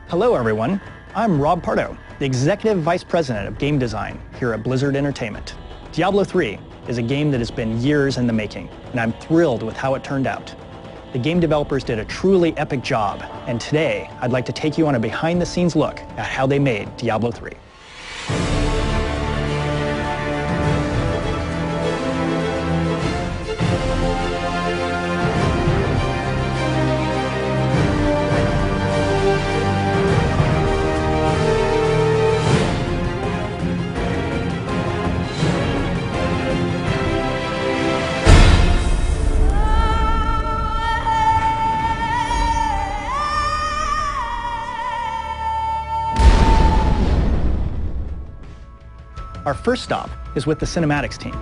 Hello everyone, I'm Rob Pardo, the Executive Vice President of Game Design here at Blizzard Entertainment. Diablo 3 is a game that has been years in the making, and I'm thrilled with how it turned out. The game developers did a truly epic job, and today I'd like to take you on a behind-the-scenes look at how they made Diablo 3. Our first stop is with the cinematics team.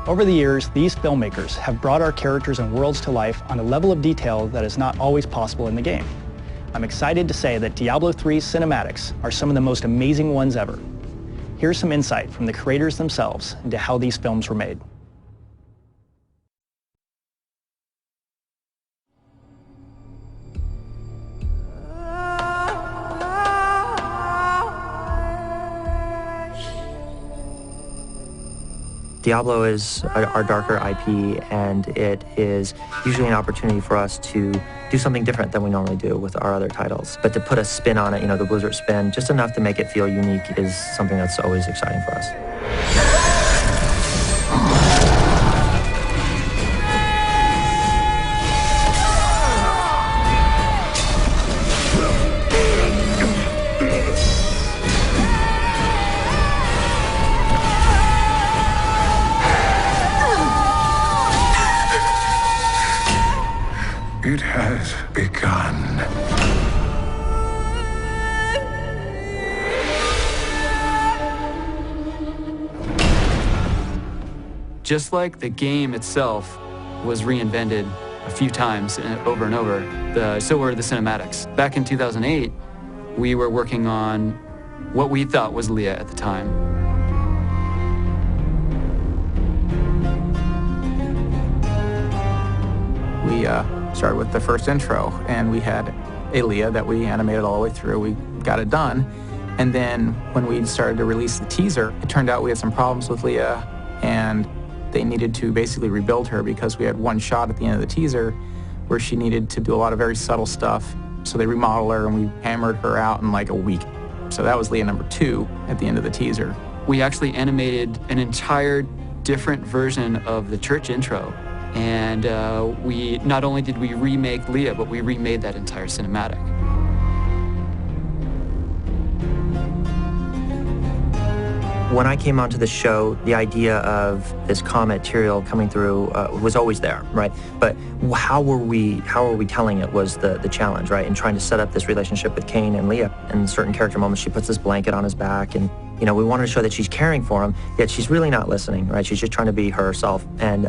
Over the years, these filmmakers have brought our characters and worlds to life on a level of detail that is not always possible in the game. I'm excited to say that Diablo 3's cinematics are some of the most amazing ones ever. Here's some insight from the creators themselves into how these films were made. Diablo is our darker IP, and it is usually an opportunity for us to do something different than we normally do with our other titles. But to put a spin on it, the Blizzard spin, just enough to make it feel unique is something that's always exciting for us. It has begun. Just like the game itself was reinvented a few times over and over, so were the cinematics. Back in 2008, we were working on what we thought was Leah at the time. We started with the first intro, and we had a Leah that we animated all the way through. We got it done, and then when we started to release the teaser, it turned out we had some problems with Leah, and they needed to basically rebuild her because we had one shot at the end of the teaser where she needed to do a lot of very subtle stuff. So they remodeled her, and we hammered her out in like a week. So that was Leah number 2 at the end of the teaser. We actually animated an entire different version of the church intro. And we not only did we remake Leah, but we remade that entire cinematic. When I came onto the show, the idea of this comet Tyrael coming through was always there, right? But how were we telling it was the challenge, right? And trying to set up this relationship with Cain and Leah. In certain character moments, she puts this blanket on his back, and we wanted to show that she's caring for him, yet she's really not listening, right? She's just trying to be herself, and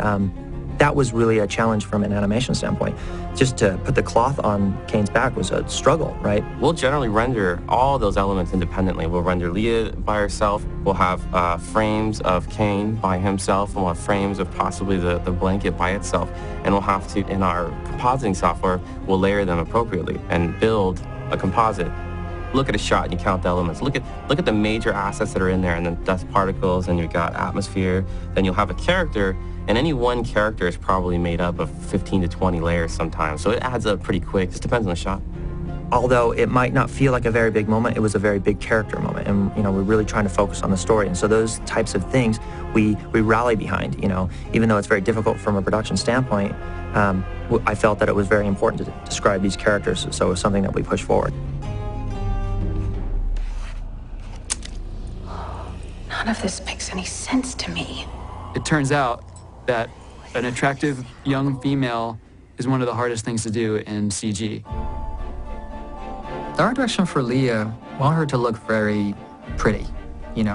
that was really a challenge from an animation standpoint. Just to put the cloth on Cain's back was a struggle, right? We'll generally render all those elements independently. We'll render Leah by herself. We'll have frames of Cain by himself, and we'll have frames of possibly the blanket by itself. And we'll have to, in our compositing software, we'll layer them appropriately and build a composite. Look at a shot and you count the elements. Look at the major assets that are in there, and then dust particles, and you've got atmosphere. Then you'll have a character, and any one character is probably made up of 15 to 20 layers sometimes. So it adds up pretty quick. Just depends on the shot. Although it might not feel like a very big moment, it was a very big character moment, and we're really trying to focus on the story. And so those types of things we rally behind. Even though it's very difficult from a production standpoint, I felt that it was very important to describe these characters. So it was something that we pushed forward. None of this makes any sense to me. It turns out that an attractive young female is one of the hardest things to do in CG. The art direction for Leah, I want her to look very pretty,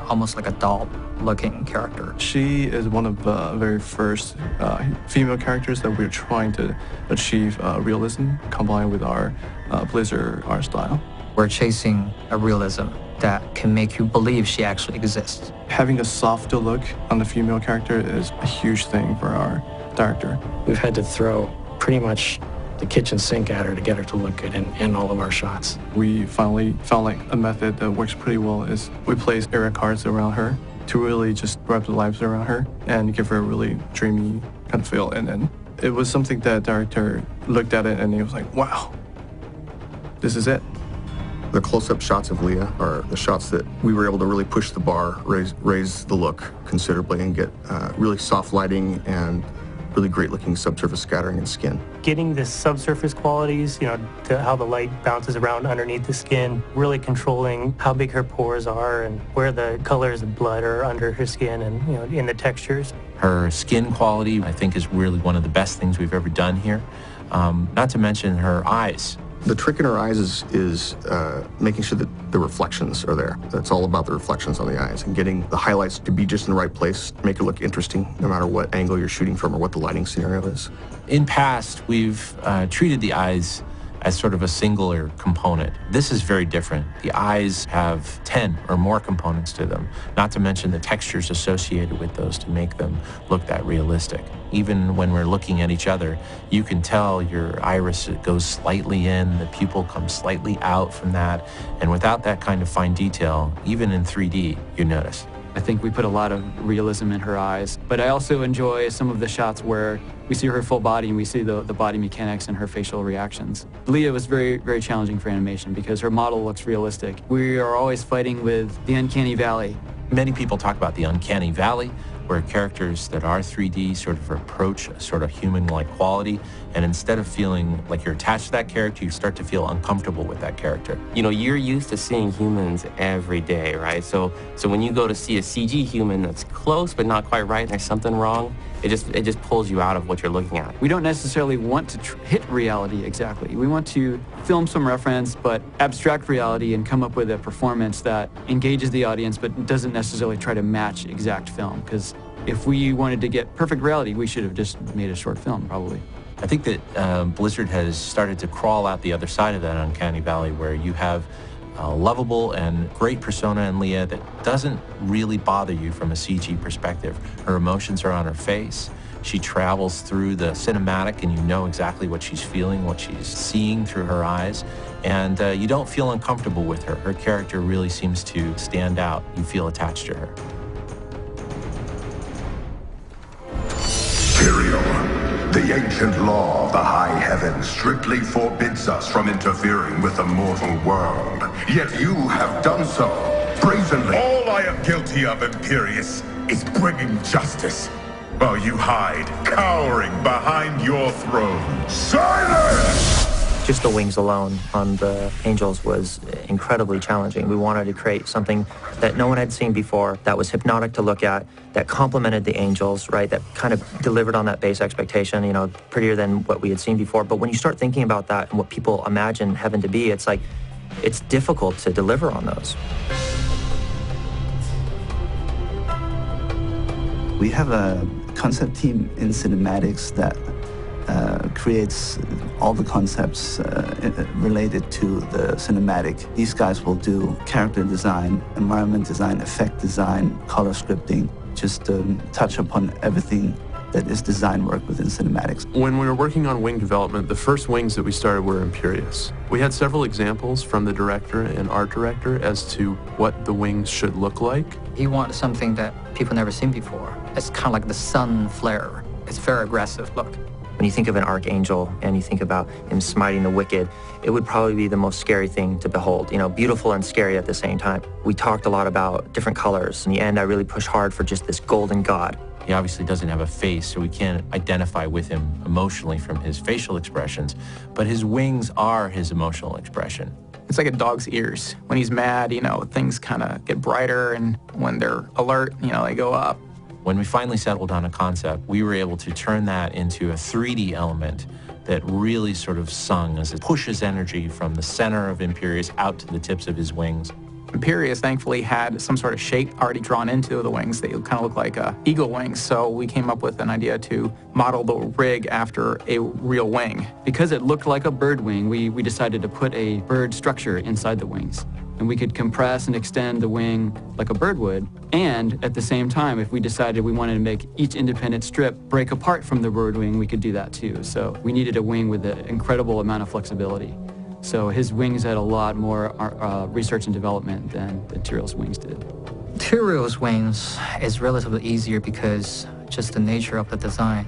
almost like a doll-looking character. She is one of the very first female characters that we're trying to achieve realism combined with our Blizzard art style. We're chasing a realism that can make you believe she actually exists. Having a softer look on the female character is a huge thing for our director. We've had to throw pretty much the kitchen sink at her to get her to look good in all of our shots. We finally found like a method that works pretty well is we place area cards around her to really just wrap the lives around her and give her a really dreamy kind of feel. And then it was something that director looked at it and he was like, wow, this is it. The close-up shots of Leah are the shots that we were able to really push the bar, raise the look considerably, and get really soft lighting and really great-looking subsurface scattering and skin. Getting the subsurface qualities, to how the light bounces around underneath the skin, really controlling how big her pores are and where the colors of blood are under her skin and, in the textures. Her skin quality, I think, is really one of the best things we've ever done here. Not to mention her eyes. The trick in her eyes is making sure that the reflections are there. It's all about the reflections on the eyes and getting the highlights to be just in the right place, make it look interesting no matter what angle you're shooting from or what the lighting scenario is. In past, we've treated the eyes as sort of a singular component. This is very different. The eyes have 10 or more components to them, not to mention the textures associated with those to make them look that realistic. Even when we're looking at each other, you can tell your iris goes slightly in, the pupil comes slightly out from that, and without that kind of fine detail, even in 3D, you notice. I think we put a lot of realism in her eyes, but I also enjoy some of the shots where we see her full body and we see the body mechanics and her facial reactions. Leah was very, very challenging for animation because her model looks realistic. We are always fighting with the uncanny valley. Many people talk about the uncanny valley, where characters that are 3D sort of approach a sort of human-like quality, and instead of feeling like you're attached to that character, you start to feel uncomfortable with that character. You're used to seeing humans every day, right? So when you go to see a CG human that's close but not quite right, and there's something wrong, it just pulls you out of what you're looking at. We don't necessarily want to hit reality exactly. We want to film some reference, but abstract reality and come up with a performance that engages the audience, but doesn't necessarily try to match exact film. Because if we wanted to get perfect reality, we should have just made a short film, probably. I think that Blizzard has started to crawl out the other side of that uncanny valley, where you have a lovable and great persona in Leah that doesn't really bother you from a CG perspective. Her emotions are on her face. She travels through the cinematic and you know exactly what she's feeling, what she's seeing through her eyes. And you don't feel uncomfortable with her. Her character really seems to stand out. You feel attached to her. The ancient law of the high heavens strictly forbids us from interfering with the mortal world. Yet you have done so, brazenly. All I am guilty of, Imperius, is bringing justice, while you hide, cowering behind your throne. Silence! Just the wings alone on the angels was incredibly challenging. We wanted to create something that no one had seen before, that was hypnotic to look at, that complemented the angels, right? That kind of delivered on that base expectation, prettier than what we had seen before. But when you start thinking about that and what people imagine heaven to be, it's like, it's difficult to deliver on those. We have a concept team in cinematics that creates all the concepts related to the cinematic. These guys will do character design, environment design, effect design, color scripting, just touch upon everything that is design work within cinematics. When we were working on wing development, the first wings that we started were Imperius. We had several examples from the director and art director as to what the wings should look like. He wanted something that people never seen before. It's kind of like the sun flare. It's very aggressive look. When you think of an archangel and you think about him smiting the wicked, it would probably be the most scary thing to behold, beautiful and scary at the same time. We talked a lot about different colors. In the end, I really pushed hard for just this golden god. He obviously doesn't have a face, so we can't identify with him emotionally from his facial expressions, but his wings are his emotional expression. It's like a dog's ears. When he's mad, things kind of get brighter, and when they're alert, they go up. When we finally settled on a concept, we were able to turn that into a 3D element that really sort of sung as it pushes energy from the center of Imperius out to the tips of his wings. Imperius thankfully had some sort of shape already drawn into the wings. They kind of look like eagle wings, so we came up with an idea to model the rig after a real wing. Because it looked like a bird wing, we decided to put a bird structure inside the wings. and we could compress and extend the wing like a bird would. And at the same time, if we decided we wanted to make each independent strip break apart from the bird wing, we could do that too. So we needed a wing with an incredible amount of flexibility. So his wings had a lot more research and development than the Tyrell's wings did. Tyrell's wings is relatively easier because just the nature of the design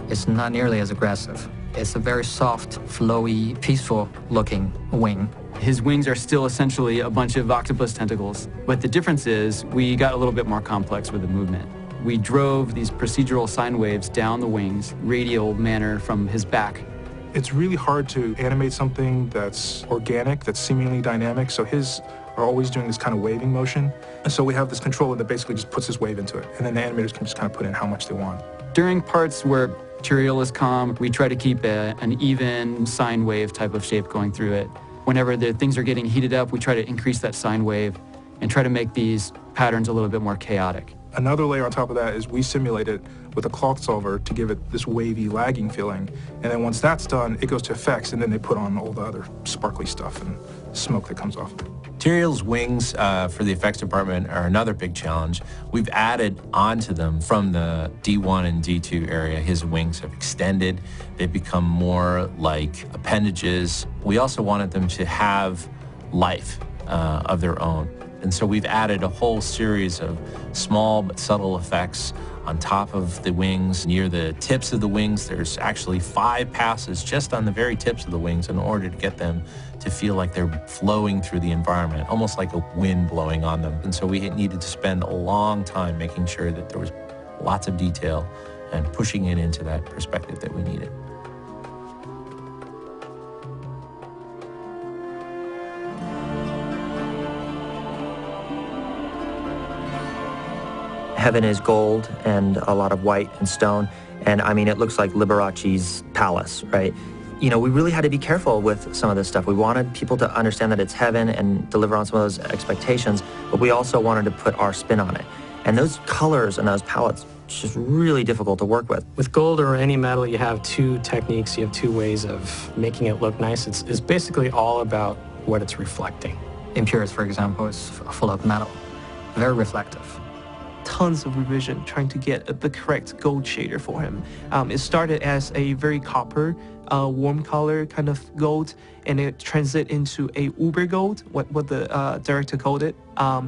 is not nearly as aggressive. It's a very soft, flowy, peaceful-looking wing. His wings are still essentially a bunch of octopus tentacles, but the difference is we got a little bit more complex with the movement. We drove these procedural sine waves down the wings, radial manner from his back. It's really hard to animate something that's organic, that's seemingly dynamic, so his are always doing this kind of waving motion. And so we have this controller that basically just puts his wave into it, and then the animators can just kind of put in how much they want. During parts where Tyrell is calm, we try to keep an even sine wave type of shape going through it. Whenever the things are getting heated up, we try to increase that sine wave and try to make these patterns a little bit more chaotic. Another layer on top of that is we simulate it with a cloth solver to give it this wavy, lagging feeling. And then once that's done, it goes to effects, and then they put on all the other sparkly stuff and smoke that comes off of it. Tyrell's wings for the effects department are another big challenge. We've added onto them from the D1 and D2 area. His wings have extended. They've become more like appendages. We also wanted them to have life of their own. And so we've added a whole series of small but subtle effects on top of the wings. Near the tips of the wings, there's actually 5 passes just on the very tips of the wings in order to get them to feel like they're flowing through the environment, almost like a wind blowing on them. And so we needed to spend a long time making sure that there was lots of detail and pushing it into that perspective that we needed. Heaven is gold and a lot of white and stone. And I mean, it looks like Liberace's palace, right? You know, we really had to be careful with some of this stuff. We wanted people to understand that it's heaven and deliver on some of those expectations, but we also wanted to put our spin on it. And those colors and those palettes, it's just really difficult to work with. With gold or any metal, you have 2 techniques, you have 2 ways of making it look nice. It's basically all about what it's reflecting. Imperius, for example, is full of metal, very reflective. Tons of revision trying to get the correct gold shader for him. It started as a very copper, warm color kind of gold, and it transited into a uber gold, what the director called it.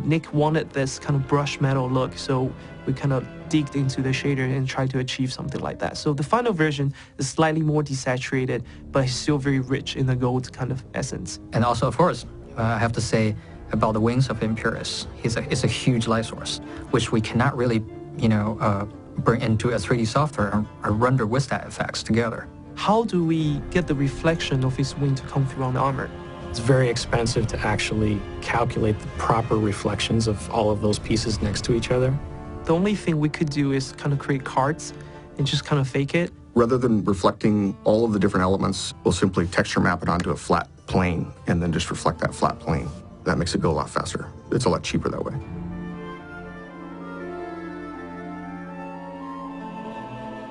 Nick wanted this kind of brush metal look, so we kind of digged into the shader and tried to achieve something like that. So the final version is slightly more desaturated, but it's still very rich in the gold kind of essence. And also, of course, I have to say, about the wings of Imperius. It's a huge light source, which we cannot really, bring into a 3D software and render with that effects together. How do we get the reflection of his wing to come through on the armor? It's very expensive to actually calculate the proper reflections of all of those pieces next to each other. The only thing we could do is kind of create cards and just kind of fake it. Rather than reflecting all of the different elements, we'll simply texture map it onto a flat plane and then just reflect that flat plane. That makes it go a lot faster. It's a lot cheaper that way.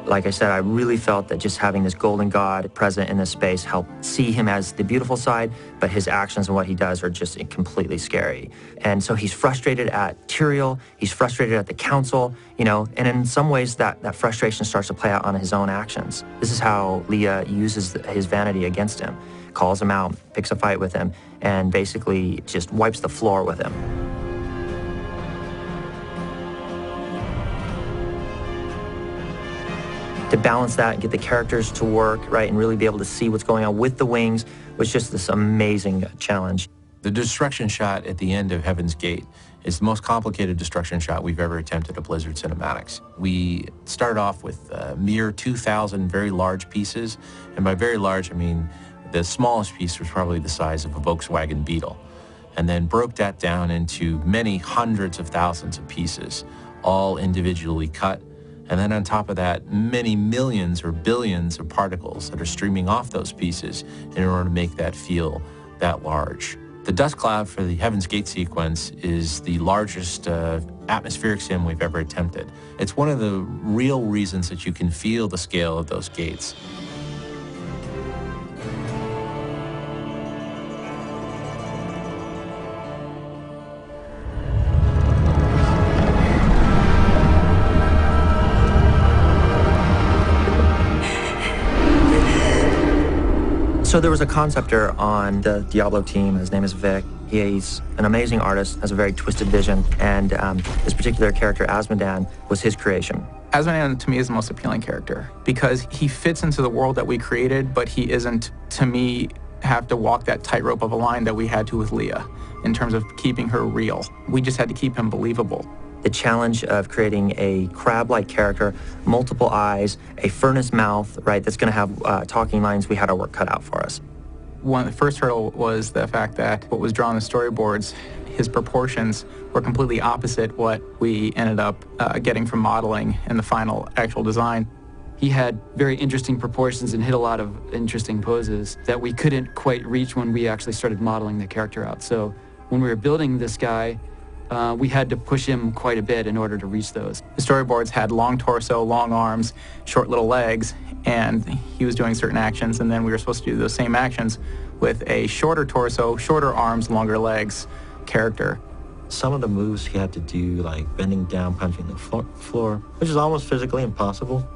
Like I said, I really felt that just having this golden god present in this space helped see him as the beautiful side, but his actions and what he does are just completely scary. And so he's frustrated at Tyrell, he's frustrated at the council, and in some ways that frustration starts to play out on his own actions. This is how Leah uses his vanity against him, calls him out, picks a fight with him, and basically just wipes the floor with him. To balance that and get the characters to work, right, and really be able to see what's going on with the wings was just this amazing challenge. The destruction shot at the end of Heaven's Gate is the most complicated destruction shot we've ever attempted at Blizzard Cinematics. We started off with a mere 2,000 very large pieces, and by very large, I mean the smallest piece was probably the size of a Volkswagen Beetle, and then broke that down into many hundreds of thousands of pieces, all individually cut. And then on top of that, many millions or billions of particles that are streaming off those pieces in order to make that feel that large. The dust cloud for the Heaven's Gate sequence is the largest atmospheric sim we've ever attempted. It's one of the real reasons that you can feel the scale of those gates. So there was a conceptor on the Diablo team. His name is Vic. He's an amazing artist, has a very twisted vision, and this particular character, Asmodan, was his creation. Asmodan, to me, is the most appealing character because he fits into the world that we created, but he isn't, to me, have to walk that tightrope of a line that we had to with Leah in terms of keeping her real. We just had to keep him believable. The challenge of creating a crab-like character, multiple eyes, a furnace mouth, right, that's going to have talking lines, we had our work cut out for us. The first hurdle was the fact that what was drawn in the storyboards, his proportions were completely opposite what we ended up getting from modeling in the final actual design. He had very interesting proportions and hit a lot of interesting poses that we couldn't quite reach when we actually started modeling the character out. So when we were building this guy, we had to push him quite a bit in order to reach those. The storyboards had long torso, long arms, short little legs, and he was doing certain actions, and then we were supposed to do those same actions with a shorter torso, shorter arms, longer legs character. Some of the moves he had to do, like bending down, punching the floor, which is almost physically impossible.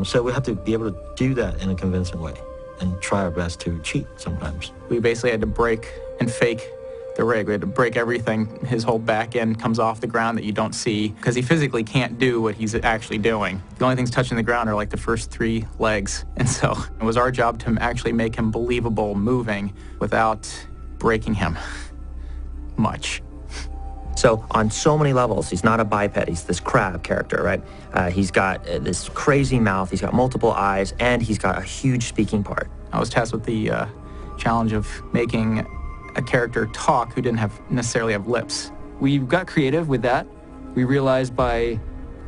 So we have to be able to do that in a convincing way and try our best to cheat sometimes. We basically had to break and fake the rig. We had to break everything. His whole back end comes off the ground that you don't see because he physically can't do what he's actually doing. The only things touching the ground are like the first 3 legs. And so it was our job to actually make him believable moving without breaking him much. So on so many levels, he's not a biped, he's this crab character, right? He's got this crazy mouth, he's got multiple eyes, and he's got a huge speaking part. I was tasked with the challenge of making a character talk who didn't necessarily have lips. We got creative with that. We realized by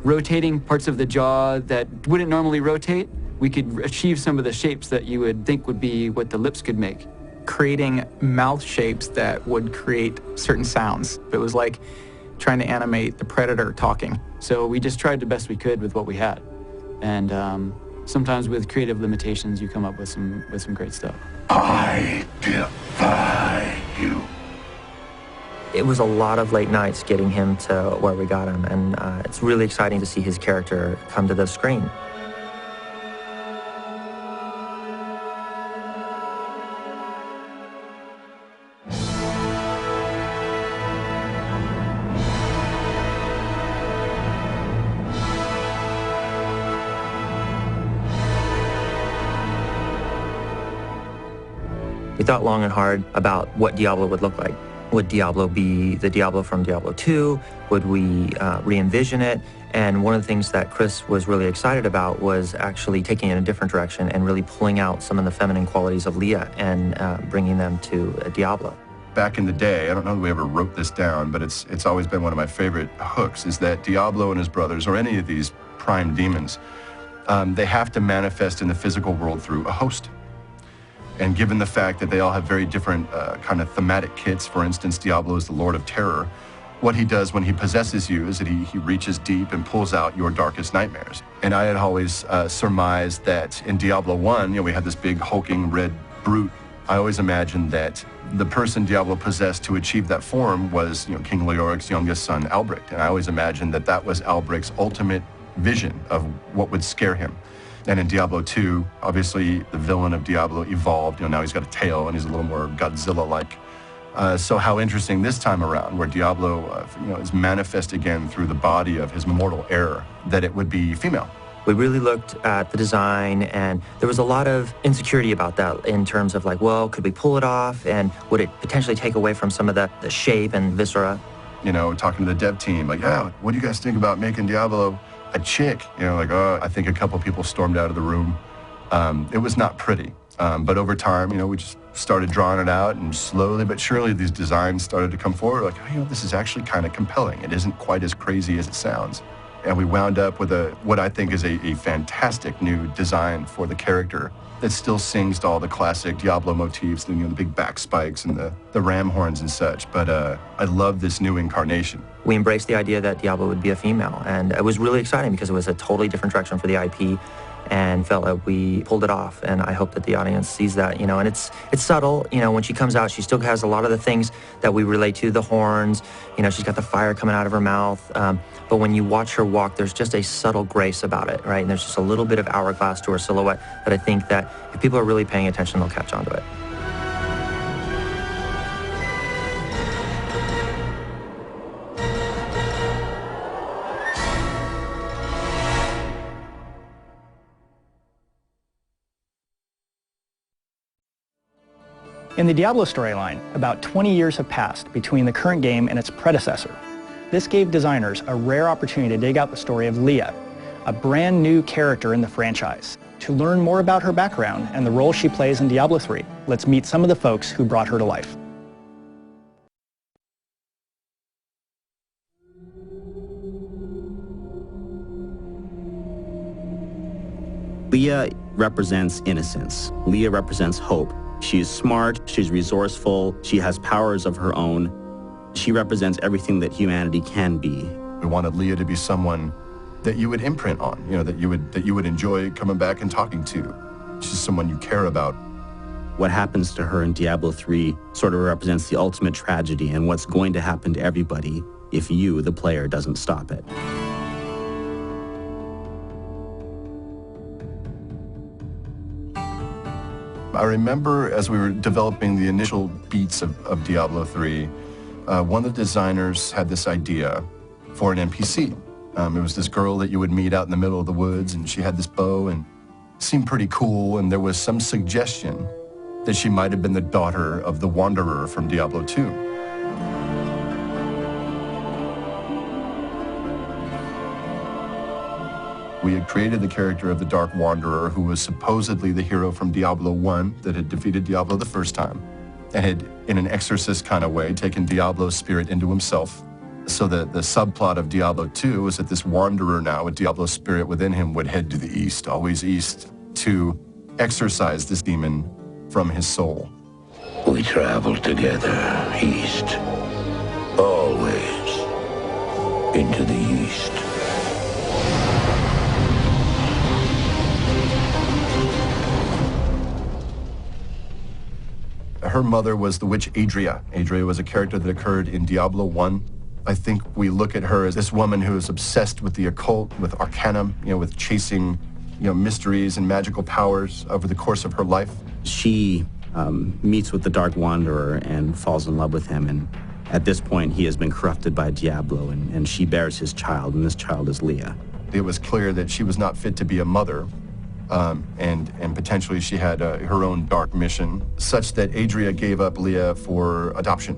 rotating parts of the jaw that wouldn't normally rotate, we could achieve some of the shapes that you would think would be what the lips could make. Creating mouth shapes that would create certain sounds. It was like trying to animate the predator talking. So we just tried the best we could with what we had. And sometimes with creative limitations, you come up with some great stuff. I defy you. It was a lot of late nights getting him to where we got him, and it's really exciting to see his character come to the screen. We thought long and hard about what Diablo would look like. Would Diablo be the Diablo from Diablo 2? Would we re-envision it? And one of the things that Chris was really excited about was actually taking it in a different direction and really pulling out some of the feminine qualities of Leah and bringing them to Diablo. Back in the day, I don't know if we ever wrote this down, but it's always been one of my favorite hooks, is that Diablo and his brothers, or any of these prime demons, they have to manifest in the physical world through a host. And given the fact that they all have very different kind of thematic kits, for instance, Diablo is the Lord of Terror, what he does when he possesses you is that he reaches deep and pulls out your darkest nightmares. And I had always surmised that in Diablo 1, we had this big hulking red brute. I always imagined that the person Diablo possessed to achieve that form was King Leoric's youngest son, Albrecht. And I always imagined that that was Albrecht's ultimate vision of what would scare him. And in Diablo 2, obviously the villain of Diablo evolved. Now he's got a tail and he's a little more Godzilla-like. So how interesting this time around, where Diablo is manifest again through the body of his mortal heir, that it would be female. We really looked at the design, and there was a lot of insecurity about that in terms of like, well, could we pull it off? And would it potentially take away from some of the shape and viscera? Talking to the dev team, like, yeah, what do you guys think about making Diablo a chick? I think a couple people stormed out of the room. It was not pretty, but over time, we just started drawing it out, and slowly but surely these designs started to come forward. Like, this is actually kind of compelling. It isn't quite as crazy as it sounds. And we wound up with what I think is a fantastic new design for the character that still sings to all the classic Diablo motifs, the big back spikes and the ram horns and such. But I love this new incarnation. We embraced the idea that Diablo would be a female, and it was really exciting because it was a totally different direction for the IP. and felt that we pulled it off. And I hope that the audience sees that, and it's subtle. When she comes out, she still has a lot of the things that we relate to, the horns, she's got the fire coming out of her mouth. But when you watch her walk, there's just a subtle grace about it, right? And there's just a little bit of hourglass to her silhouette that I think that if people are really paying attention, they'll catch on to it. In the Diablo storyline, about 20 years have passed between the current game and its predecessor. This gave designers a rare opportunity to dig out the story of Leah, a brand new character in the franchise. To learn more about her background and the role she plays in Diablo 3, let's meet some of the folks who brought her to life. Leah represents innocence. Leah represents hope. She's smart, she's resourceful, she has powers of her own. She represents everything that humanity can be. We wanted Leah to be someone that you would imprint on, that you would enjoy coming back and talking to. She's someone you care about. What happens to her in Diablo 3 sort of represents the ultimate tragedy and what's going to happen to everybody if you, the player, doesn't stop it. I remember as we were developing the initial beats of Diablo 3, one of the designers had this idea for an NPC. It was this girl that you would meet out in the middle of the woods, and she had this bow and seemed pretty cool, and there was some suggestion that she might have been the daughter of the Wanderer from Diablo 2. We had created the character of the Dark Wanderer, who was supposedly the hero from Diablo 1 that had defeated Diablo the first time, and had, in an exorcist kind of way, taken Diablo's spirit into himself. So the subplot of Diablo 2 was that this Wanderer now, with Diablo's spirit within him, would head to the east, always east, to exorcise this demon from his soul. We traveled together, east, always into the east. Her mother was the witch Adria. Adria was a character that occurred in Diablo 1. I think we look at her as this woman who is obsessed with the occult, with arcanum, with chasing, mysteries and magical powers over the course of her life. She meets with the Dark Wanderer and falls in love with him, and at this point he has been corrupted by Diablo, and she bears his child, and this child is Leah. It was clear that she was not fit to be a mother, and potentially she had her own dark mission, such that Adria gave up Leah for adoption.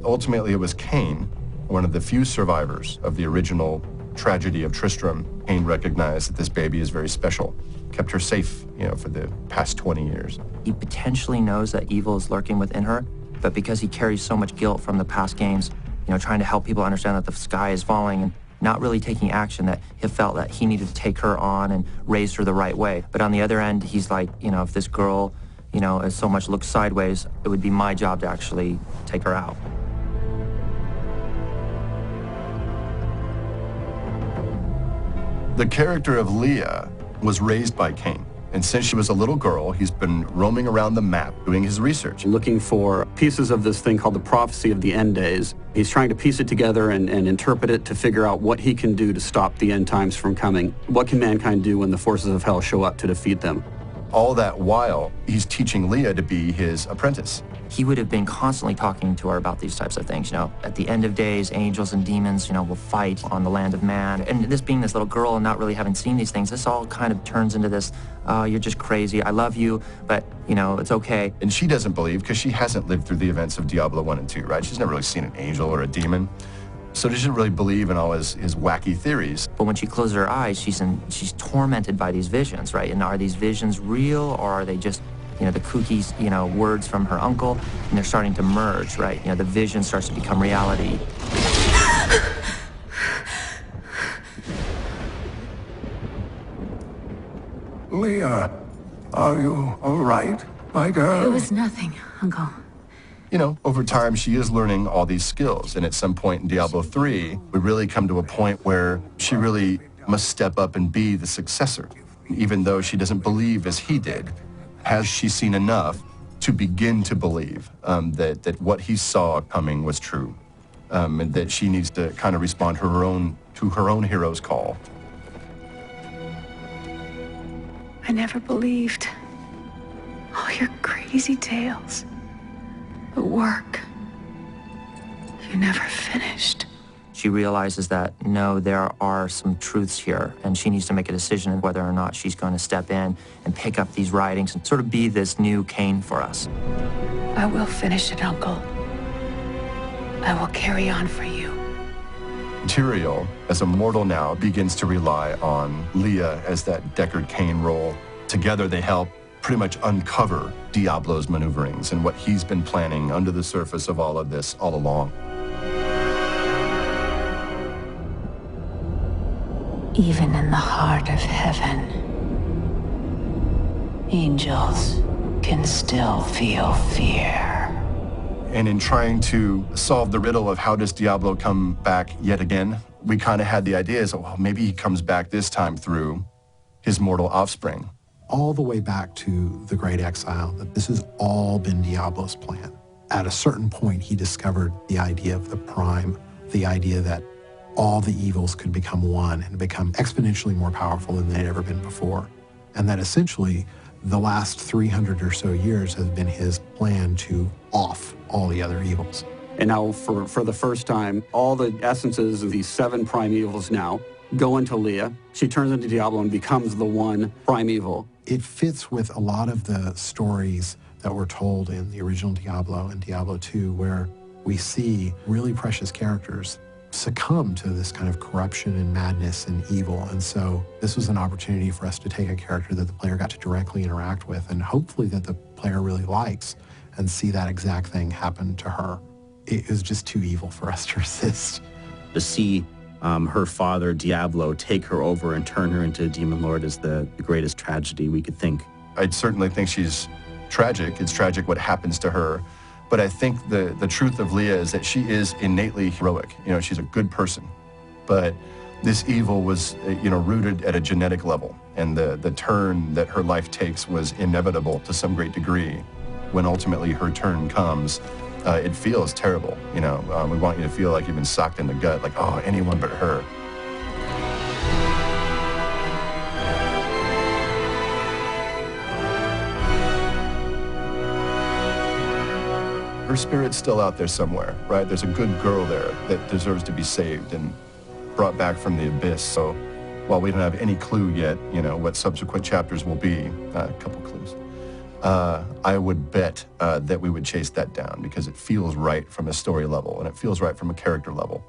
Ultimately, it was Cain, one of the few survivors of the original tragedy of Tristram. Cain recognized that this baby is very special, kept her safe, for the past 20 years. He potentially knows that evil is lurking within her, but because he carries so much guilt from the past games, trying to help people understand that the sky is falling and not really taking action, that he felt that he needed to take her on and raise her the right way. But on the other end, he's like, if this girl, as so much looks sideways, it would be my job to actually take her out. The character of Leah was raised by Cain. And since she was a little girl, he's been roaming around the map doing his research. Looking for pieces of this thing called the prophecy of the end days. He's trying to piece it together and interpret it to figure out what he can do to stop the end times from coming. What can mankind do when the forces of hell show up to defeat them? All that while, he's teaching Leah to be his apprentice. He would have been constantly talking to her about these types of things, At the end of days, angels and demons, will fight on the land of man. And this being this little girl and not really having seen these things, this all kind of turns into this, you're just crazy, I love you, but, it's okay. And she doesn't believe because she hasn't lived through the events of Diablo 1 and 2, right? She's never really seen an angel or a demon. So she doesn't really believe in all his wacky theories. But when she closes her eyes, she's tormented by these visions, right? And are these visions real, or are they just, the kooky, words from her uncle? And they're starting to merge, right? The vision starts to become reality. Leah, are you all right, my girl? It was nothing, Uncle. Over time, she is learning all these skills. And at some point in Diablo 3, we really come to a point where she really must step up and be the successor. even though she doesn't believe as he did. Has she seen enough to begin to believe that what he saw coming was true, and that she needs to kind of respond to her own hero's call? I never believed all your crazy tales. The work. You never finished. She realizes that, no, there are some truths here, and she needs to make a decision of whether or not she's going to step in and pick up these writings and sort of be this new Cain for us. I will finish it, Uncle. I will carry on for you. Tyrael, as a mortal now, begins to rely on Leah as that Deckard Cain role. Together they help pretty much uncover Diablo's maneuverings and what he's been planning under the surface of all of this all along. Even in the heart of heaven, angels can still feel fear. And in trying to solve the riddle of how does Diablo come back yet again, we kind of had the idea is, well, maybe he comes back this time through his mortal offspring. All the way back to the Great Exile, that this has all been Diablo's plan. At a certain point, he discovered the idea of the Prime, the idea that all the evils could become one and become exponentially more powerful than they'd ever been before. And that essentially, the last 300 or so years has been his plan to off all the other evils. And now, for the first time, all the essences of these 7 primevals now go into Leah. She turns into Diablo and becomes the one primeval. It fits with a lot of the stories that were told in the original Diablo and Diablo 2, where we see really precious characters succumb to this kind of corruption and madness and evil. And so this was an opportunity for us to take a character that the player got to directly interact with, and hopefully that the player really likes, and see that exact thing happen to her. It was just too evil for us to resist. To see her father, Diablo, take her over and turn her into a demon lord is the greatest tragedy we could think. I certainly think she's tragic. It's tragic what happens to her. But I think the truth of Leah is that she is innately heroic. You know, she's a good person. But this evil was, rooted at a genetic level. And the turn that her life takes was inevitable to some great degree. When ultimately her turn comes, it feels terrible. We want you to feel like you've been socked in the gut, like, oh, anyone but her. Her spirit's still out there somewhere, right? There's a good girl there that deserves to be saved and brought back from the abyss. So while we don't have any clue yet, what subsequent chapters will be, a couple clues, I would bet that we would chase that down because it feels right from a story level and it feels right from a character level.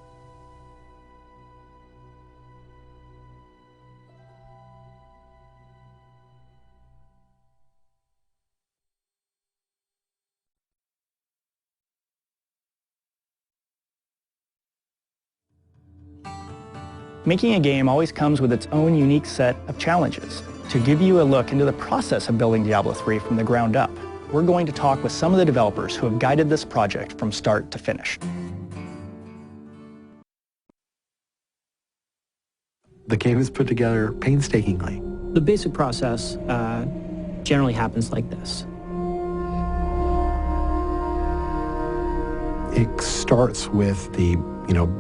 Making a game always comes with its own unique set of challenges. To give you a look into the process of building Diablo 3 from the ground up, we're going to talk with some of the developers who have guided this project from start to finish. The game is put together painstakingly. The basic process generally happens like this. It starts with the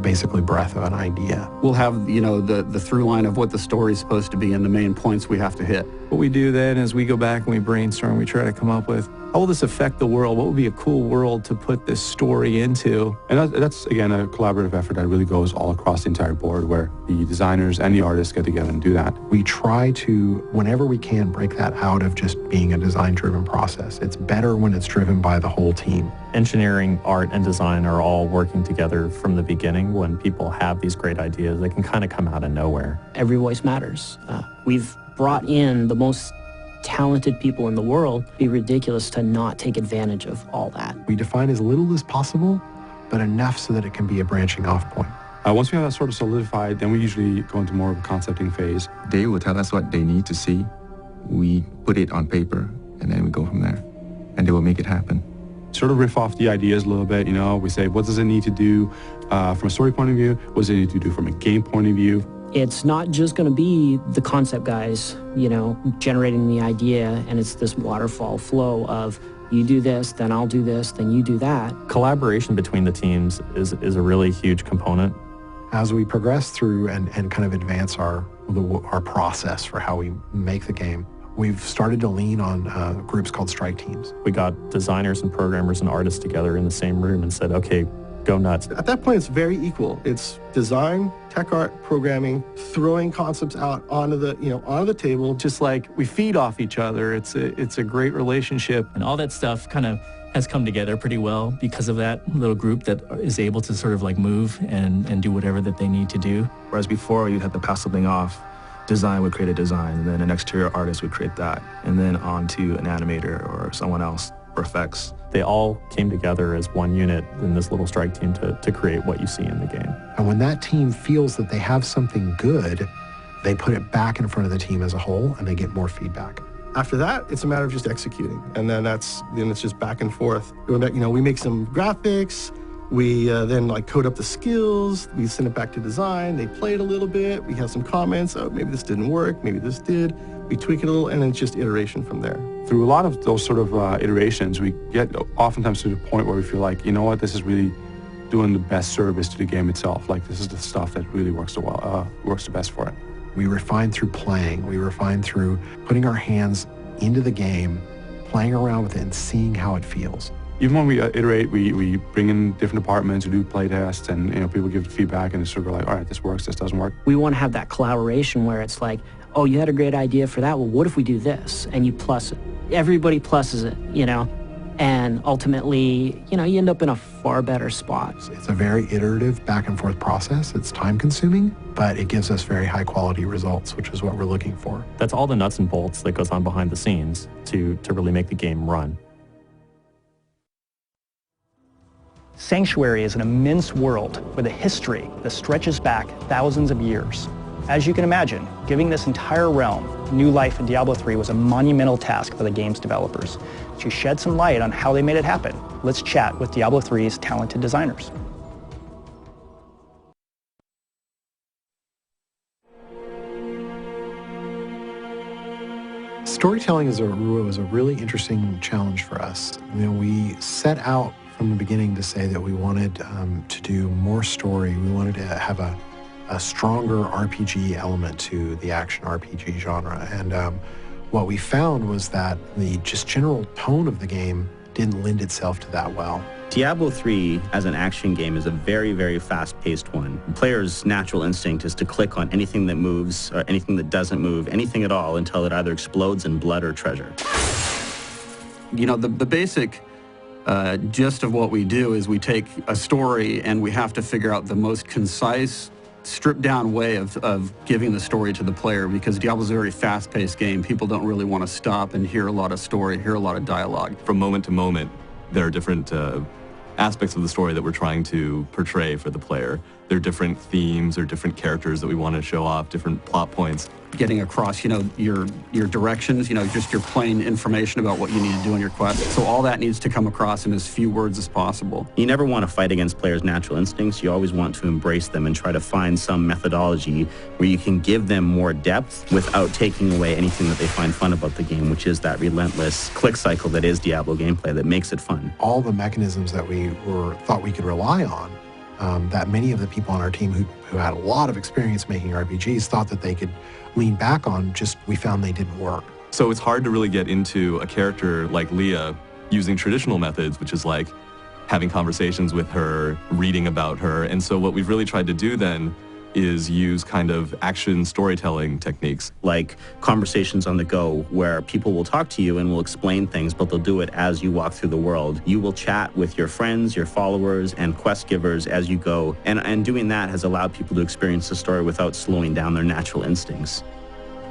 basically breath of an idea. We'll have, the through line of what the story's supposed to be and the main points we have to hit. What we do then is we go back and we brainstorm, we try to come up with, how will this affect the world? What would be a cool world to put this story into? And that's again, a collaborative effort that really goes all across the entire board, where the designers and the artists get together and do that. We try to, whenever we can, break that out of just being a design-driven process. It's better when it's driven by the whole team. Engineering, art, and design are all working together from the beginning. When people have these great ideas, they can kind of come out of nowhere. Every voice matters. We've brought in the most talented people in the world. It'd be ridiculous to not take advantage of all that. We define as little as possible, but enough so that it can be a branching off point. Once we have that sort of solidified, then we usually go into more of a concepting phase. They will tell us what they need to see. We put it on paper, and then we go from there. And they will make it happen. Sort of riff off the ideas a little bit, we say, what does it need to do from a story point of view? What does it need to do from a game point of view? It's not just going to be the concept guys, you know, generating the idea, and it's this waterfall flow of you do this, then I'll do this, then you do that. Collaboration between the teams is a really huge component. As we progress through and kind of advance our process for how we make the game, we've started to lean on groups called strike teams. We got designers and programmers and artists together in the same room and said, okay, go nuts. At that point, it's very equal. It's design, tech art, programming, throwing concepts out onto the table. Just like we feed off each other. It's a great relationship. And all that stuff kind of has come together pretty well because of that little group that is able to sort of like move and do whatever that they need to do. Whereas before, you'd have to pass something off. Design would create a design, and then an exterior artist would create that, and then on to an animator or someone else for effects. They all came together as one unit in this little strike team to create what you see in the game. And when that team feels that they have something good, they put it back in front of the team as a whole, and they get more feedback. After that, it's a matter of just executing, and then it's just back and forth. We make some graphics. We then code up the skills. We send it back to design. They play it a little bit. We have some comments. Oh, maybe this didn't work. Maybe this did. We tweak it a little, and then it's just iteration from there. Through a lot of those sort of iterations, we get oftentimes to the point where we feel like, you know what, this is really doing the best service to the game itself. Like, this is the stuff that really works the best for it. We refine through playing. We refine through putting our hands into the game, playing around with it, and seeing how it feels. Even when we iterate, we bring in different departments, we do play tests, and people give feedback, and it's sort of like, all right, this works, this doesn't work. We want to have that collaboration where it's like, oh, you had a great idea for that. Well, what if we do this? And you plus it. Everybody pluses it, you know? And ultimately, you end up in a far better spot. It's a very iterative back and forth process. It's time consuming, but it gives us very high quality results, which is what we're looking for. That's all the nuts and bolts that goes on behind the scenes to really make the game run. Sanctuary is an immense world with a history that stretches back thousands of years. As you can imagine, giving this entire realm new life in Diablo 3 was a monumental task for the game's developers. To shed some light on how they made it happen, let's chat with Diablo 3's talented designers. Storytelling was a really interesting challenge for us. We set out from the beginning to say that we wanted to do more story. We wanted to have a stronger RPG element to the action RPG genre. And what we found was that the just general tone of the game didn't lend itself to that well. Diablo 3 as an action game is a very, very fast-paced one. The player's natural instinct is to click on anything that moves or anything that doesn't move, anything at all, until it either explodes in blood or treasure. The basic gist of what we do is we take a story and we have to figure out the most concise, stripped-down way of giving the story to the player, because Diablo's a very fast-paced game. People don't really want to stop and hear a lot of story, hear a lot of dialogue. From moment to moment, there are different aspects of the story that we're trying to portray for the player. There are different themes or different characters that we want to show off, different plot points. Getting across, your directions, just your plain information about what you need to do on your quest. So all that needs to come across in as few words as possible. You never want to fight against players' natural instincts. You always want to embrace them and try to find some methodology where you can give them more depth without taking away anything that they find fun about the game, which is that relentless click cycle that is Diablo gameplay that makes it fun. All the mechanisms that we thought we could rely on, that many of the people on our team who had a lot of experience making RPGs thought that they could lean back on, we found they didn't work. So it's hard to really get into a character like Leah using traditional methods, which is like having conversations with her, reading about her. And so what we've really tried to do then is use kind of action storytelling techniques. Like conversations on the go, where people will talk to you and will explain things, but they'll do it as you walk through the world. You will chat with your friends, your followers, and quest givers as you go. And doing that has allowed people to experience the story without slowing down their natural instincts.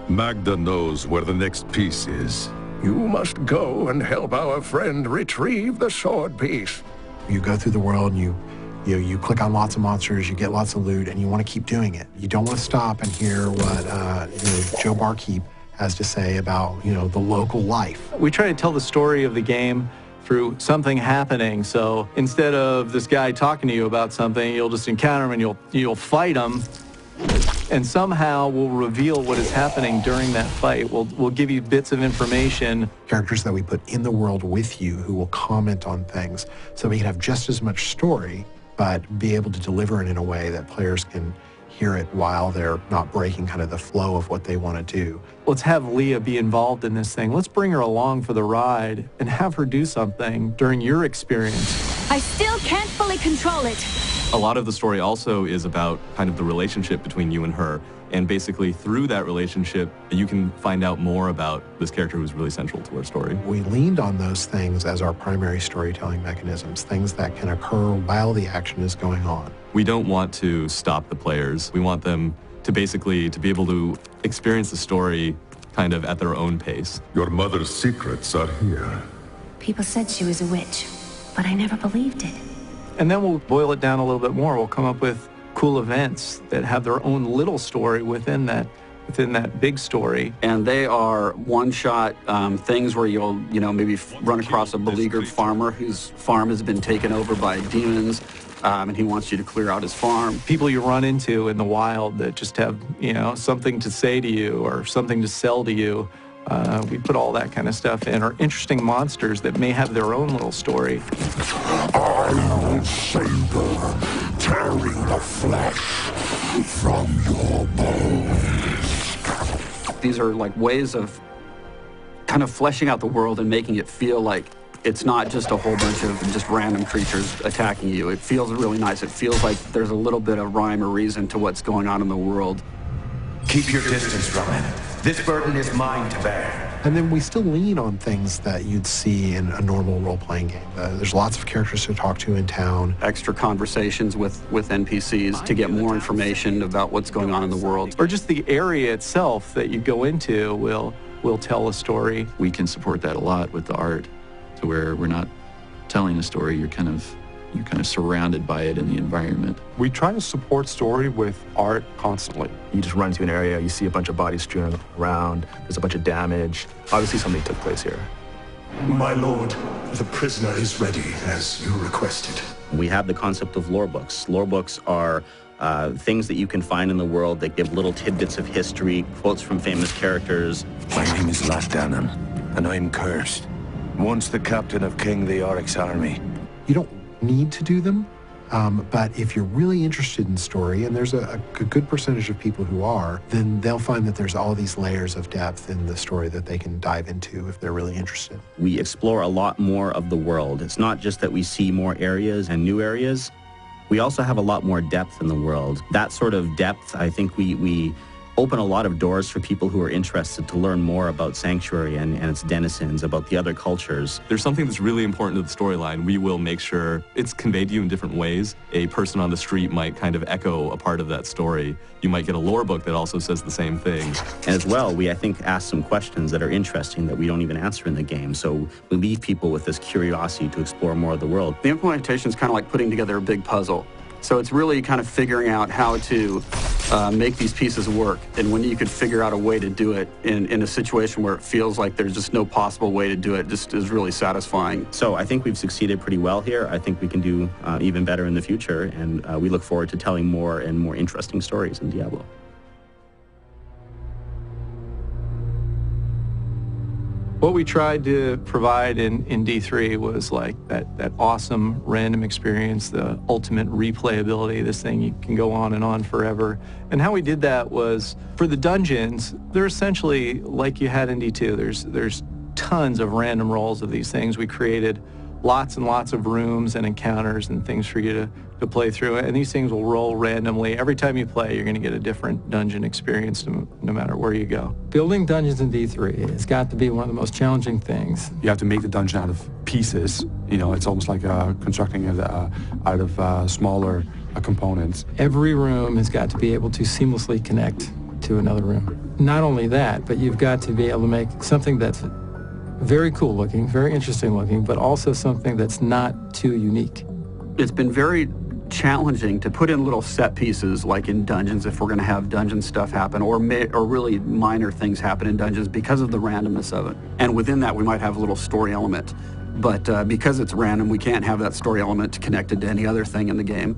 Magda knows where the next piece is. You must go and help our friend retrieve the sword piece. You go through the world and you click on lots of monsters, you get lots of loot, and you want to keep doing it. You don't want to stop and hear what Joe Barkeep has to say about the local life. We try to tell the story of the game through something happening. So instead of this guy talking to you about something, you'll just encounter him and you'll fight him, And somehow we'll reveal what is happening during that fight. We'll give you bits of information. Characters that we put in the world with you who will comment on things so we can have just as much story, but be able to deliver it in a way that players can hear it while they're not breaking kind of the flow of what they want to do. Let's have Leah be involved in this thing. Let's bring her along for the ride and have her do something during your experience. I still can't fully control it. A lot of the story also is about kind of the relationship between you and her. And basically through that relationship, you can find out more about this character who's really central to our story. We leaned on those things as our primary storytelling mechanisms, things that can occur while the action is going on. We don't want to stop the players. We want them to basically to be able to experience the story kind of at their own pace. Your mother's secrets are here. People said she was a witch, but I never believed it. And then we'll boil it down a little bit more. We'll come up with cool events that have their own little story within that big story. And they are one-shot things where you'll, maybe run across a beleaguered farmer whose farm has been taken over by demons, and he wants you to clear out his farm. People you run into in the wild that just have, something to say to you or something to sell to you. We put all that kind of stuff in, or interesting monsters that may have their own little story. I will savor, tearing the flesh from your bones. These are like ways of kind of fleshing out the world and making it feel like it's not just a whole bunch of just random creatures attacking you. It feels really nice. It feels like there's a little bit of rhyme or reason to what's going on in the world. Keep your distance, Roman. This burden is mine to bear. And then we still lean on things that you'd see in a normal role-playing game. There's lots of characters to talk to in town. Extra conversations with NPCs to get more information about what's going on in the world. Or just the area itself that you go into will tell a story. We can support that a lot with the art, to where we're not telling a story, you're kind of surrounded by it in the environment. We try to support story with art constantly. You just run into an area, you see a bunch of bodies strewn around, there's a bunch of damage. Obviously something took place here. My lord, the prisoner is ready, as you requested. We have the concept of lore books. Lore books are things that you can find in the world that give little tidbits of history, quotes from famous characters. My name is Latdanan, and I'm cursed. Once the captain of King the Oryx army. You don't need to do them, but if you're really interested in story, and there's a good percentage of people who are, then they'll find that there's all these layers of depth in the story that they can dive into if they're really interested. We explore a lot more of the world. It's not just that we see more areas and new areas. We also have a lot more depth in the world. That sort of depth, I think we open a lot of doors for people who are interested to learn more about Sanctuary and its denizens, about the other cultures. There's something that's really important to the storyline. We will make sure it's conveyed to you in different ways. A person on the street might kind of echo a part of that story. You might get a lore book that also says the same thing. And as well, we, I think, ask some questions that are interesting that we don't even answer in the game. So we leave people with this curiosity to explore more of the world. The implementation is kind of like putting together a big puzzle. So it's really kind of figuring out how to make these pieces work, and when you could figure out a way to do it in a situation where it feels like there's just no possible way to do it, just is really satisfying. So I think we've succeeded pretty well here. I think we can do even better in the future, and we look forward to telling more and more interesting stories in Diablo. What we tried to provide in D3 was like that awesome random experience, the ultimate replayability. This thing, you can go on and on forever. And how we did that was, for the dungeons, they're essentially like you had in D2. There's tons of random rolls of these things. We created lots and lots of rooms and encounters and things for you to play through. And these things will roll randomly. Every time you play, you're going to get a different dungeon experience no matter where you go. Building dungeons in D3 has got to be one of the most challenging things. You have to make the dungeon out of pieces. It's almost like constructing it out of smaller components. Every room has got to be able to seamlessly connect to another room. Not only that, but you've got to be able to make something that's very cool looking, very interesting looking, but also something that's not too unique. It's been very challenging to put in little set pieces like in dungeons if we're going to have dungeon stuff happen, or really minor things happen in dungeons because of the randomness of it. And within that we might have a little story element, but because it's random we can't have that story element connected to any other thing in the game.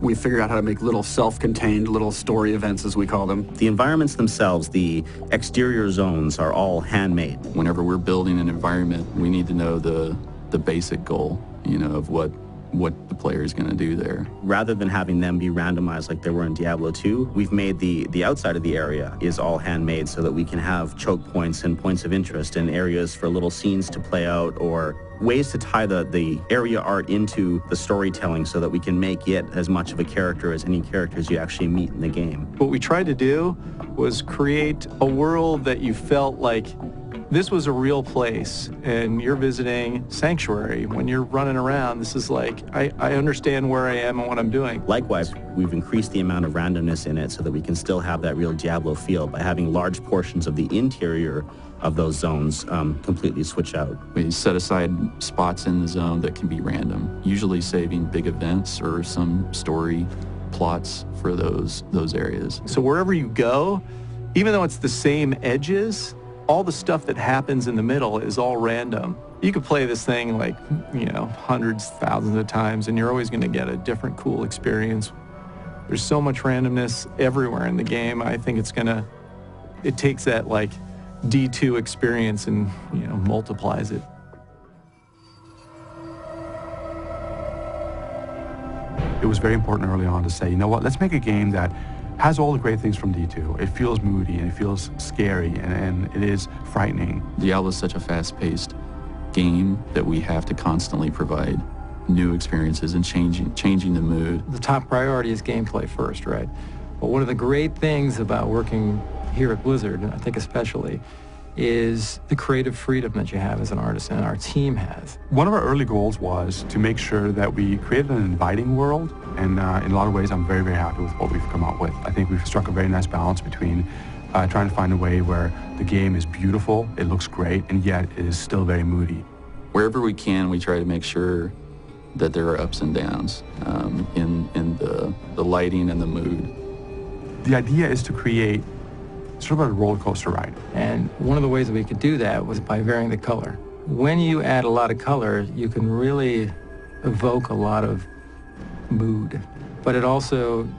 We figured out how to make little self-contained little story events, as we call them. The environments themselves, the exterior zones, are all handmade. Whenever we're building an environment, we need to know the basic goal, of what the player is going to do there. Rather than having them be randomized like they were in Diablo 2, we've made the outside of the area is all handmade so that we can have choke points and points of interest and areas for little scenes to play out or ways to tie the area art into the storytelling so that we can make it as much of a character as any characters you actually meet in the game. What we tried to do was create a world that you felt like this was a real place and you're visiting Sanctuary. When you're running around, this is like, I understand where I am and what I'm doing. Likewise, we've increased the amount of randomness in it so that we can still have that real Diablo feel by having large portions of the interior of those zones completely switch out. We set aside spots in the zone that can be random, usually saving big events or some story plots for those areas. So wherever you go, even though it's the same edges, all the stuff that happens in the middle is all random. You could play this thing like, hundreds, thousands of times, and you're always going to get a different cool experience. There's so much randomness everywhere in the game. I think it takes that like D2 experience and, multiplies it. It was very important early on to say, you know what, let's make a game that has all the great things from D2. It feels moody and it feels scary and it is frightening. Diablo is such a fast-paced game that we have to constantly provide new experiences and changing the mood. The top priority is gameplay first, right? But one of the great things about working here at Blizzard, and I think especially, is the creative freedom that you have as an artist and our team has. One of our early goals was to make sure that we created an inviting world, and in a lot of ways I'm very, very happy with what we've come up with. I think we've struck a very nice balance between trying to find a way where the game is beautiful, it looks great, and yet it is still very moody. Wherever we can, we try to make sure that there are ups and downs in the lighting and the mood. The idea is to create sort of a roller coaster ride. And one of the ways that we could do that was by varying the color. When you add a lot of color, you can really evoke a lot of mood, but it also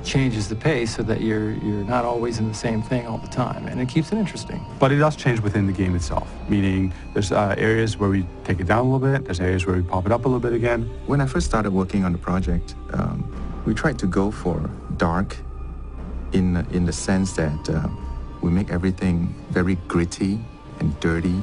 changes the pace so that you're not always in the same thing all the time, and it keeps it interesting. But it does change within the game itself, meaning there's areas where we take it down a little bit, there's areas where we pop it up a little bit again. When I first started working on the project, we tried to go for dark in the sense that we make everything very gritty and dirty.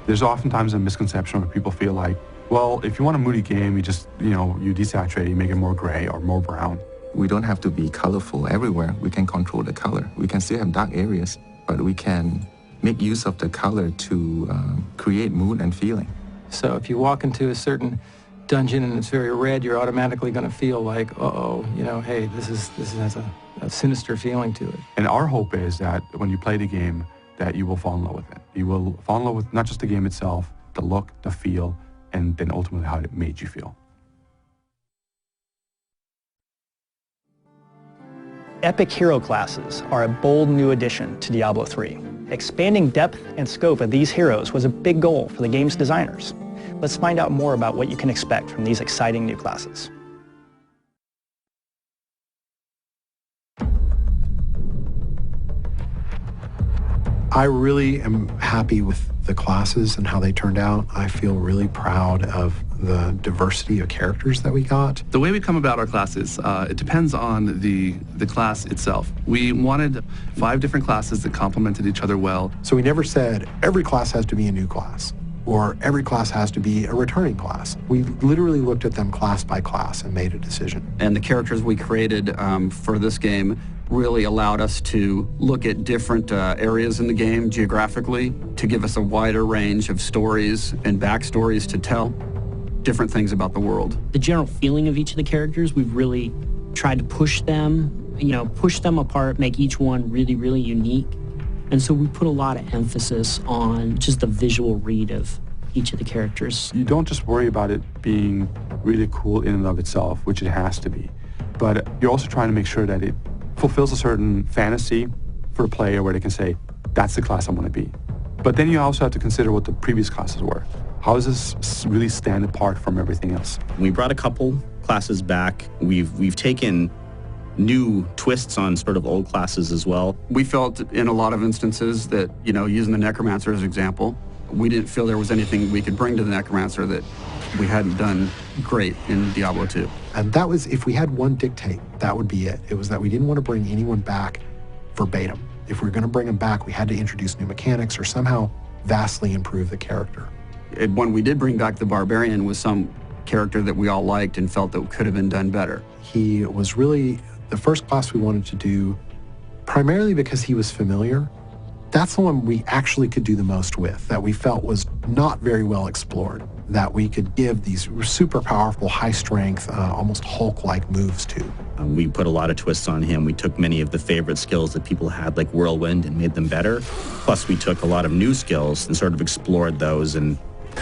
There's oftentimes a misconception where people feel like, well, if you want a moody game, you just, you desaturate, you make it more gray or more brown. We don't have to be colorful everywhere. We can control the color. We can still have dark areas, but we can make use of the color to create mood and feeling. So if you walk into a certain dungeon and it's very red, you're automatically going to feel like, hey, this has a sinister feeling to it. And our hope is that when you play the game, that you will fall in love with it. You will fall in love with not just the game itself, the look, the feel, and then ultimately how it made you feel. Epic hero classes are a bold new addition to Diablo 3. Expanding depth and scope of these heroes was a big goal for the game's designers. Let's find out more about what you can expect from these exciting new classes. I really am happy with the classes and how they turned out. I feel really proud of the diversity of characters that we got. The way we come about our classes, it depends on the class itself. We wanted 5 different classes that complemented each other well. So we never said every class has to be a new class or every class has to be a returning class. We literally looked at them class by class and made a decision. And the characters we created for this game really allowed us to look at different areas in the game geographically to give us a wider range of stories and backstories to tell different things about the world. The general feeling of each of the characters, we've really tried to push them apart, make each one really, really unique. And so we put a lot of emphasis on just the visual read of each of the characters. You don't just worry about it being really cool in and of itself, which it has to be, but you're also trying to make sure that it fulfills a certain fantasy for a player where they can say, that's the class I want to be. But then you also have to consider what the previous classes were. How does this really stand apart from everything else? We brought a couple classes back. We've taken new twists on sort of old classes as well. We felt in a lot of instances that, using the Necromancer as an example, we didn't feel there was anything we could bring to the Necromancer that we hadn't done great in Diablo 2. And that was, if we had one dictate, that would be it. It was that we didn't want to bring anyone back verbatim. If we were going to bring them back, we had to introduce new mechanics or somehow vastly improve the character. When we did bring back the Barbarian was some character that we all liked and felt that could have been done better. He was really the first class we wanted to do, primarily because he was familiar. That's the one we actually could do the most with, that we felt was not very well explored, that we could give these super powerful, high strength, almost Hulk-like moves to. We put a lot of twists on him. We took many of the favorite skills that people had, like Whirlwind, and made them better. Plus, we took a lot of new skills and sort of explored those and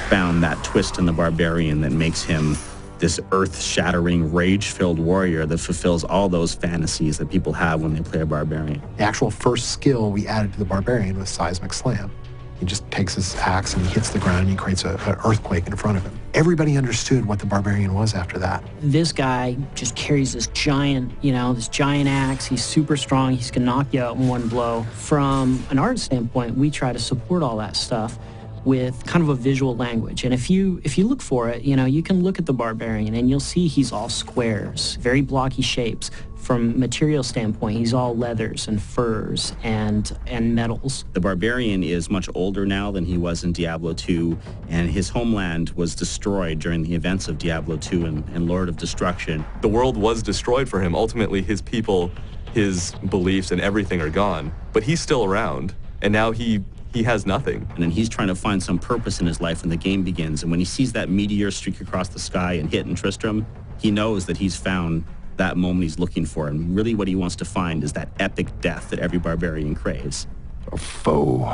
found that twist in the Barbarian that makes him this earth-shattering, rage-filled warrior that fulfills all those fantasies that people have when they play a Barbarian. The actual first skill we added to the Barbarian was Seismic Slam. He just takes his axe and he hits the ground and he creates an earthquake in front of him. Everybody understood what the Barbarian was after that. This guy just carries this giant, this giant axe. He's super strong. He's gonna knock you out in one blow. From an art standpoint, we try to support all that stuff with kind of a visual language. And if you look for it, you can look at the Barbarian and you'll see he's all squares, very blocky shapes. From material standpoint, he's all leathers and furs and metals. The Barbarian is much older now than he was in Diablo 2, and his homeland was destroyed during the events of Diablo 2 and Lord of Destruction. The world was destroyed for him. Ultimately, his people, his beliefs, and everything are gone. But he's still around, and now he has nothing. And then he's trying to find some purpose in his life when the game begins. And when he sees that meteor streak across the sky and hit in Tristram, he knows that he's found that moment he's looking for. And really what he wants to find is that epic death that every barbarian craves. A foe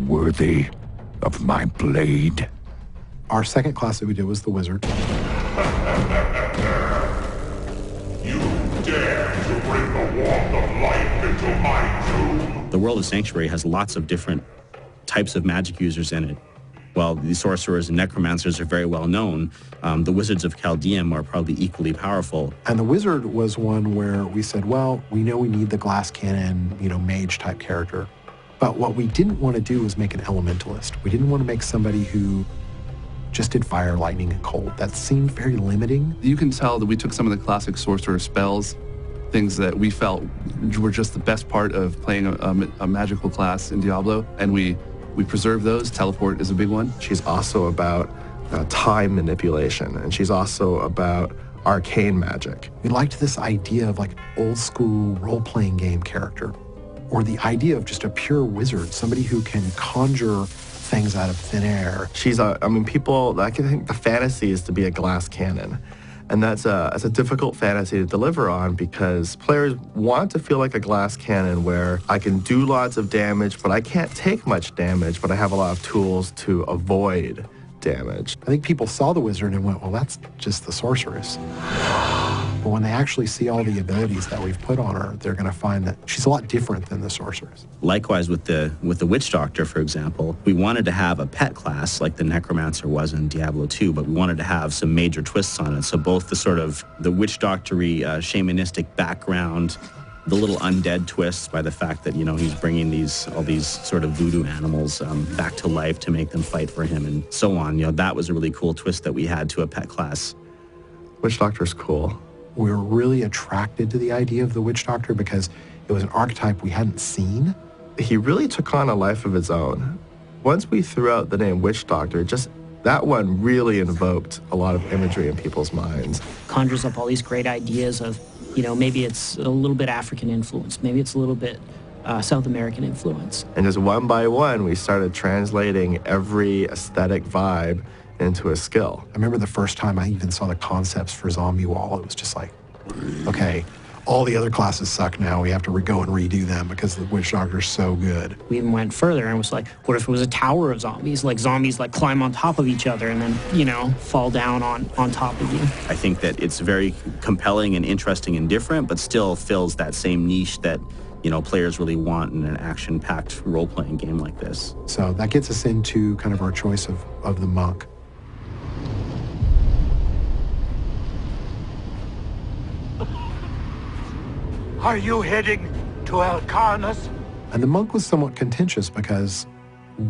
worthy of my blade. Our second class that we did was the Wizard. You dare to bring the warmth of life into my tomb? The world of Sanctuary has lots of different types of magic users in it. While the sorcerers and necromancers are very well known, the wizards of Chaldeum are probably equally powerful. And the Wizard was one where we said, well, we know we need the glass cannon, mage type character. But what we didn't want to do was make an elementalist. We didn't want to make somebody who just did fire, lightning, and cold. That seemed very limiting. You can tell that we took some of the classic sorcerer spells, things that we felt were just the best part of playing a magical class in Diablo, and we preserve those. Teleport is a big one. She's also about time manipulation, and she's also about arcane magic. We liked this idea of like old school role-playing game character, or the idea of just a pure wizard, somebody who can conjure things out of thin air. She's I think the fantasy is to be a glass cannon. And that's a difficult fantasy to deliver on because players want to feel like a glass cannon where I can do lots of damage, but I can't take much damage, but I have a lot of tools to avoid damage. I think people saw the Wizard and went, well, that's just the sorceress. But when they actually see all the abilities that we've put on her, they're going to find that she's a lot different than the sorceress. Likewise with the Witch Doctor, for example, we wanted to have a pet class like the Necromancer was in Diablo 2, but we wanted to have some major twists on it. So both the sort of the witch doctor-y shamanistic background, the little undead twists by the fact that, he's bringing all these sort of voodoo animals back to life to make them fight for him and so on. That was a really cool twist that we had to a pet class. Witch Doctor's cool. We were really attracted to the idea of the Witch Doctor because it was an archetype we hadn't seen. He really took on a life of his own. Once we threw out the name Witch Doctor, that one really invoked a lot of imagery in people's minds. Conjures up all these great ideas of, maybe it's a little bit African influence, maybe it's a little bit South American influence. And just one by one, we started translating every aesthetic vibe into a skill. I remember the first time I even saw the concepts for Zombie Wall, it was just like, okay, all the other classes suck now. We have to go and redo them because the Witch Doctor's so good. We even went further and was like, what if it was a tower of zombies? Like zombies climb on top of each other and then, fall down on top of you. I think that it's very compelling and interesting and different, but still fills that same niche that players really want in an action-packed role-playing game like this. So that gets us into kind of our choice of the monk. Are you heading to El Carnas? And the monk was somewhat contentious because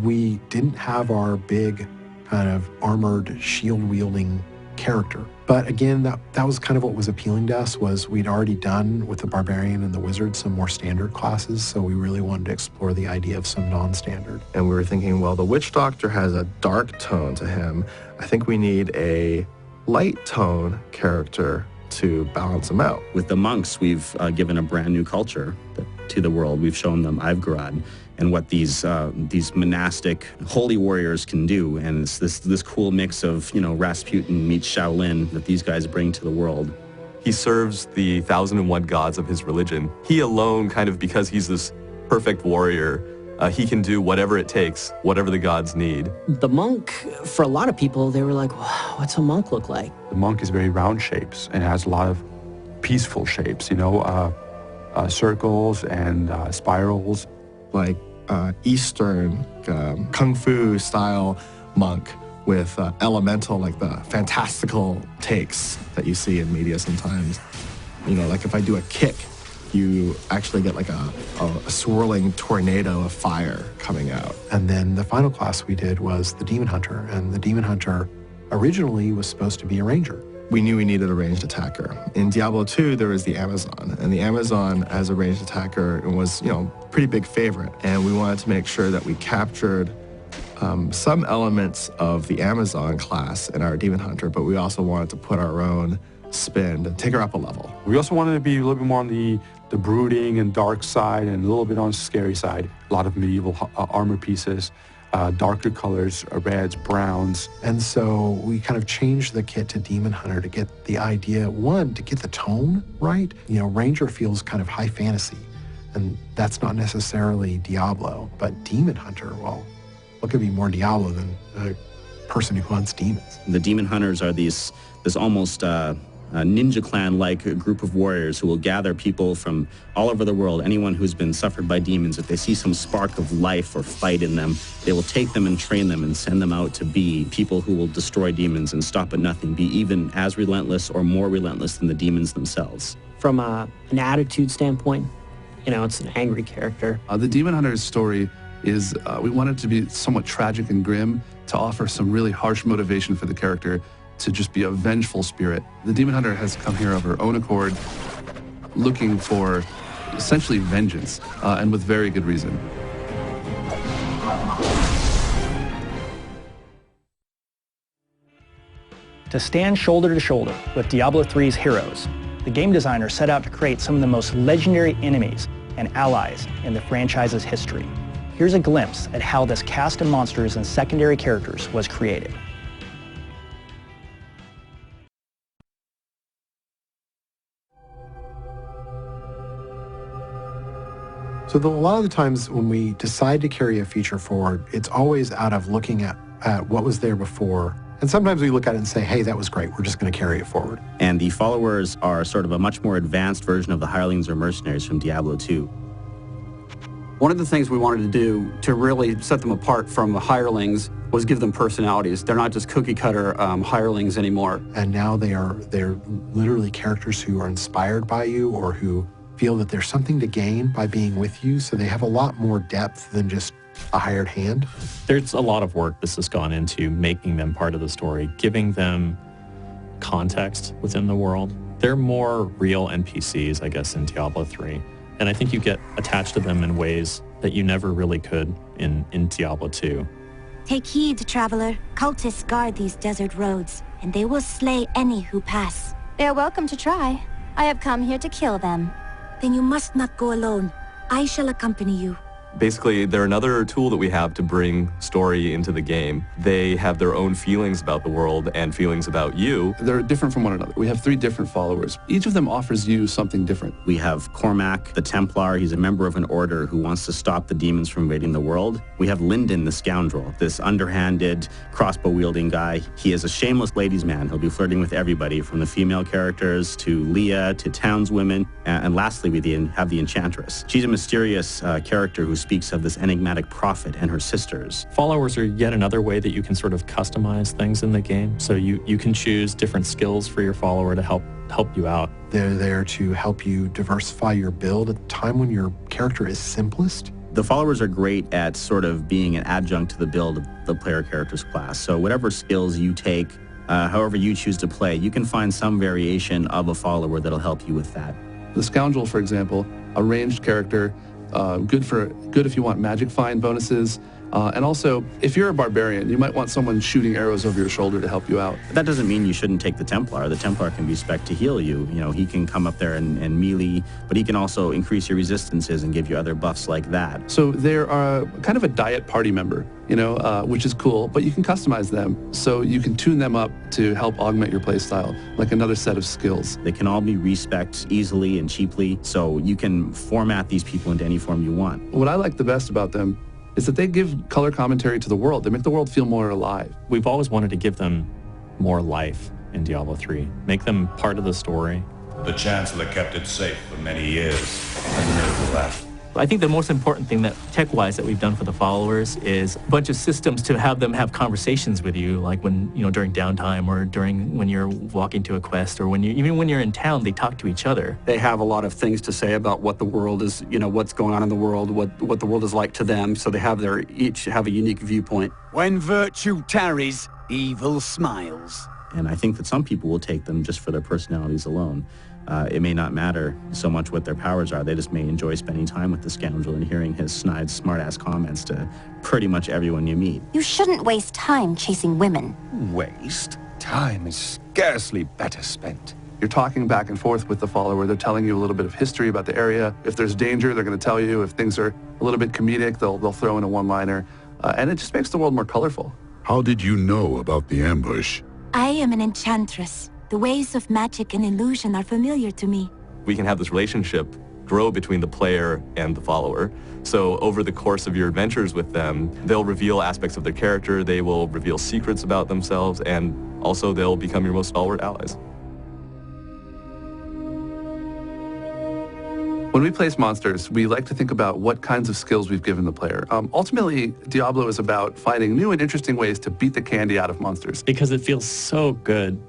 we didn't have our big kind of armored shield-wielding character. But again, that was kind of what was appealing to us, was we'd already done with the barbarian and the wizard some more standard classes, so we really wanted to explore the idea of some non-standard. And we were thinking, well, the witch doctor has a dark tone to him. I think we need a light tone character to balance him out. With the monks, we've given a brand new culture to the world. We've shown them Ivgarad and what these monastic holy warriors can do, and it's this cool mix of, you know, Rasputin meets Shaolin that these guys bring to the world. He serves the 1,001 gods of his religion. He alone, kind of because he's this perfect warrior, he can do whatever it takes, whatever the gods need. The monk, for a lot of people, they were like, wow, what's a monk look like? The monk is very round shapes and has a lot of peaceful shapes, you know, circles and spirals. Like Eastern Kung Fu style monk with elemental, like the fantastical takes that you see in media sometimes. You know, like if I do a kick, you actually get like a swirling tornado of fire coming out. And then the final class we did was the Demon Hunter, and the Demon Hunter originally was supposed to be a ranger. We knew we needed a ranged attacker. In Diablo 2, there was the Amazon, and the Amazon as a ranged attacker was, you know, pretty big favorite. And we wanted to make sure that we captured some elements of the Amazon class in our Demon Hunter, but we also wanted to put our own spin to take her up a level. We also wanted to be a little bit more on the brooding and dark side and a little bit on the scary side. A lot of medieval armor pieces. Darker colors, reds, browns. And so we kind of changed the kit to Demon Hunter to get the idea, one, to get the tone right. You know, Ranger feels kind of high fantasy, and that's not necessarily Diablo. But Demon Hunter, well, what could be more Diablo than a person who hunts demons? The Demon Hunters are this almost Ninja Clan-like group of warriors who will gather people from all over the world, anyone who's been suffered by demons. If they see some spark of life or fight in them, they will take them and train them and send them out to be people who will destroy demons and stop at nothing, be even as relentless or more relentless than the demons themselves. From an attitude standpoint, you know, it's an angry character. The Demon Hunter's story is, we wanted to be somewhat tragic and grim, to offer some really harsh motivation for the character to just be a vengeful spirit. The Demon Hunter has come here of her own accord, looking for essentially vengeance, and with very good reason. To stand shoulder to shoulder with Diablo 3's heroes, the game designer set out to create some of the most legendary enemies and allies in the franchise's history. Here's a glimpse at how this cast of monsters and secondary characters was created. So a lot of the times when we decide to carry a feature forward, it's always out of looking at what was there before. And sometimes we look at it and say, hey, that was great, we're just going to carry it forward. And the followers are sort of a much more advanced version of the hirelings or mercenaries from Diablo 2. One of the things we wanted to do to really set them apart from the hirelings was give them personalities. They're not just cookie-cutter hirelings anymore. And now they're literally characters who are inspired by you or who feel that there's something to gain by being with you, so they have a lot more depth than just a hired hand. There's a lot of work this has gone into making them part of the story, giving them context within the world. They're more real NPCs, I guess, in Diablo 3. And I think you get attached to them in ways that you never really could in Diablo 2. Take heed, traveler. Cultists guard these desert roads, and they will slay any who pass. They are welcome to try. I have come here to kill them. Then you must not go alone. I shall accompany you. Basically, they're another tool that we have to bring story into the game. They have their own feelings about the world and feelings about you. They're different from one another. We have 3 different followers. Each of them offers you something different. We have Cormac, the Templar. He's a member of an order who wants to stop the demons from invading the world. We have Lyndon, the scoundrel, this underhanded, crossbow-wielding guy. He is a shameless ladies' man. He'll be flirting with everybody, from the female characters to Leah to townswomen. And lastly, we have the Enchantress. She's a mysterious character who speaks of this enigmatic prophet and her sisters. Followers are yet another way that you can sort of customize things in the game. So you can choose different skills for your follower to help help you out. They're there to help you diversify your build at a time when your character is simplest. The followers are great at sort of being an adjunct to the build of the player character's class. So whatever skills you take, however you choose to play, you can find some variation of a follower that'll help you with that. The Scoundrel, for example, a ranged character, good if you want magic find bonuses. And also, if you're a barbarian, you might want someone shooting arrows over your shoulder to help you out. That doesn't mean you shouldn't take the Templar. The Templar can be spec'd to heal you. You know, he can come up there and melee, but he can also increase your resistances and give you other buffs like that. So they're kind of a diet party member, you know, which is cool, but you can customize them. So you can tune them up to help augment your playstyle, like another set of skills. They can all be respec'd easily and cheaply, so you can format these people into any form you want. What I like the best about them is that they give color commentary to the world. They make the world feel more alive. We've always wanted to give them more life in Diablo 3, make them part of the story. The Chancellor kept it safe for many years, and nevertheless. I think the most important thing that tech-wise that we've done for the followers is a bunch of systems to have them have conversations with you, like when, you know, during downtime or when you're walking to a quest, or even when you're in town, they talk to each other. They have a lot of things to say about what the world is, you know, what's going on in the world, what the world is like to them. So they have each have a unique viewpoint. When virtue tarries, evil smiles. And I think that some people will take them just for their personalities alone. It may not matter so much what their powers are. They just may enjoy spending time with the Scoundrel and hearing his snide, smart-ass comments to pretty much everyone you meet. You shouldn't waste time chasing women. Waste? Time is scarcely better spent. You're talking back and forth with the follower. They're telling you a little bit of history about the area. If there's danger, they're going to tell you. If things are a little bit comedic, they'll throw in a one-liner. And it just makes the world more colorful. How did you know about the ambush? I am an enchantress. The ways of magic and illusion are familiar to me. We can have this relationship grow between the player and the follower. So over the course of your adventures with them, they'll reveal aspects of their character, they will reveal secrets about themselves, and also they'll become your most stalwart allies. When we place monsters, we like to think about what kinds of skills we've given the player. Ultimately, Diablo is about finding new and interesting ways to beat the candy out of monsters. Because it feels so good